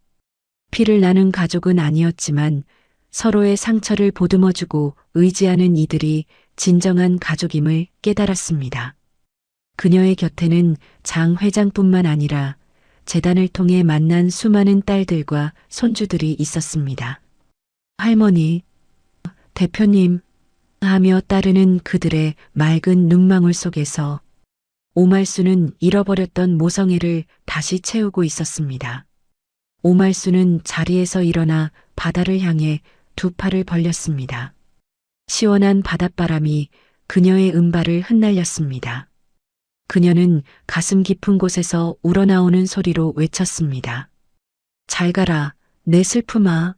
피를 나눈 가족은 아니었지만 서로의 상처를 보듬어주고 의지하는 이들이 진정한 가족임을 깨달았습니다. 그녀의 곁에는 장 회장뿐만 아니라 재단을 통해 만난 수많은 딸들과 손주들이 있었습니다. 할머니, 대표님 하며 따르는 그들의 맑은 눈망울 속에서 오말순은 잃어버렸던 모성애를 다시 채우고 있었습니다. 오말순은 자리에서 일어나 바다를 향해 두 팔을 벌렸습니다. 시원한 바닷바람이 그녀의 은발을 흩날렸습니다. 그녀는 가슴 깊은 곳에서 우러나오는 소리로 외쳤습니다. 잘 가라, 내 슬픔아.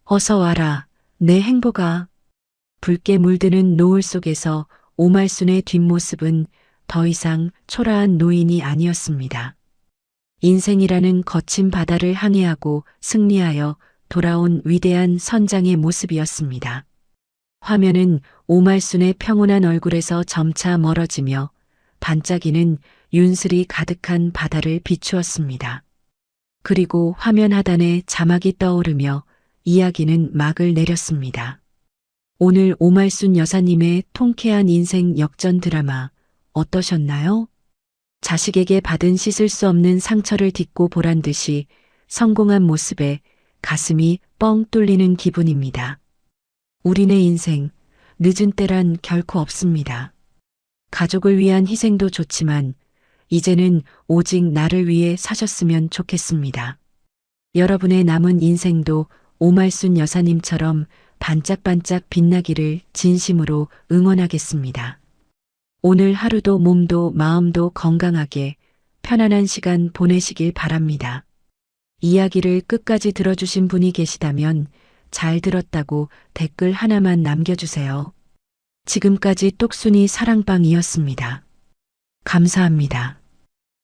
어서 와라, 내 행복아. 붉게 물드는 노을 속에서 오말순의 뒷모습은 더 이상 초라한 노인이 아니었습니다. 인생이라는 거친 바다를 항해하고 승리하여 돌아온 위대한 선장의 모습이었습니다. 화면은 오말순의 평온한 얼굴에서 점차 멀어지며 반짝이는 윤슬이 가득한 바다를 비추었습니다. 그리고 화면 하단에 자막이 떠오르며 이야기는 막을 내렸습니다. 오늘 오말순 여사님의 통쾌한 인생 역전 드라마 어떠셨나요? 자식에게 받은 씻을 수 없는 상처를 딛고 보란 듯이 성공한 모습에 가슴이 뻥 뚫리는 기분입니다. 우리네 인생, 늦은 때란 결코 없습니다. 가족을 위한 희생도 좋지만 이제는 오직 나를 위해 사셨으면 좋겠습니다. 여러분의 남은 인생도 오말순 여사님처럼 반짝반짝 빛나기를 진심으로 응원하겠습니다. 오늘 하루도 몸도 마음도 건강하게 편안한 시간 보내시길 바랍니다. 이야기를 끝까지 들어주신 분이 계시다면 잘 들었다고 댓글 하나만 남겨주세요. 지금까지 똑순이 사랑방이었습니다. 감사합니다.